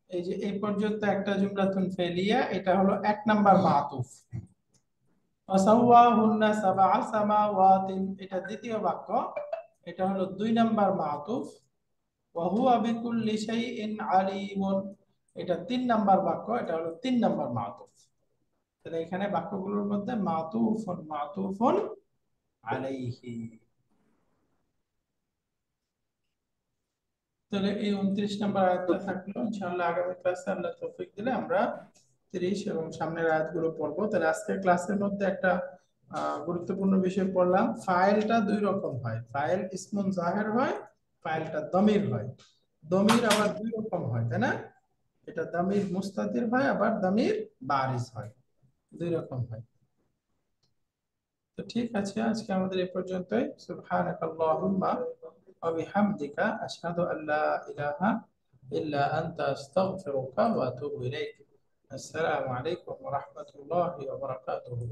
এই যে এই পর্যন্ত একটা জুমলাতুন ফেলিয়া, এটা হলো 1 নাম্বার মাতুফ। ওয়াসাওয়াহুন্না সাবআ সামাওয়াতিন, এটা দ্বিতীয় বাক্য, এটা হলো 2 নাম্বার মাতুফ। ওয়াহুয়া বিকুল্লি শাইইন আলিমুন, এটা 3 নাম্বার বাক্য, এটা হলো 3 নাম্বার মাতুফ। তাহলে এখানে বাক্যগুলোর মধ্যে মাতুফুন মাতুফুন আলাইহি। তাহলে এই 29 নম্বর আয়াতটা থাকলো। ইনশাআল্লাহ আগামী ক্লাসে আল্লাহ তৌফিক দিলে আমরা 30 এবং সামনের আয়াতগুলো পড়বো। তাহলে আজকের ক্লাসের মধ্যে একটা গুরুত্বপূর্ণ বিষয় পড়লাম, ফাইলটা 2 রকম হয়, ফাইল ইসমুন জাহির হয়, ফাইলটা দমির হয়। দমির আবার 2 রকম হয়, তাই না? এটা দামির মুস্তাতির হয়, আবার দামির বারিজ হয়, 2 রকম হয়। তো ঠিক আছে, আজকে আমাদের এই পর্যন্তই। সুবহানাকাল্লাহুম্মা ওয়া বিহামদিকা আশহাদু আল্লা ইলাহা ইল্লা আনতা আস্তাগফিরুকা ওয়া আতুবু ইলাইক। আসসালামু আলাইকুম ওয়া রাহমাতুল্লাহি ওয়া বারাকাতুহু।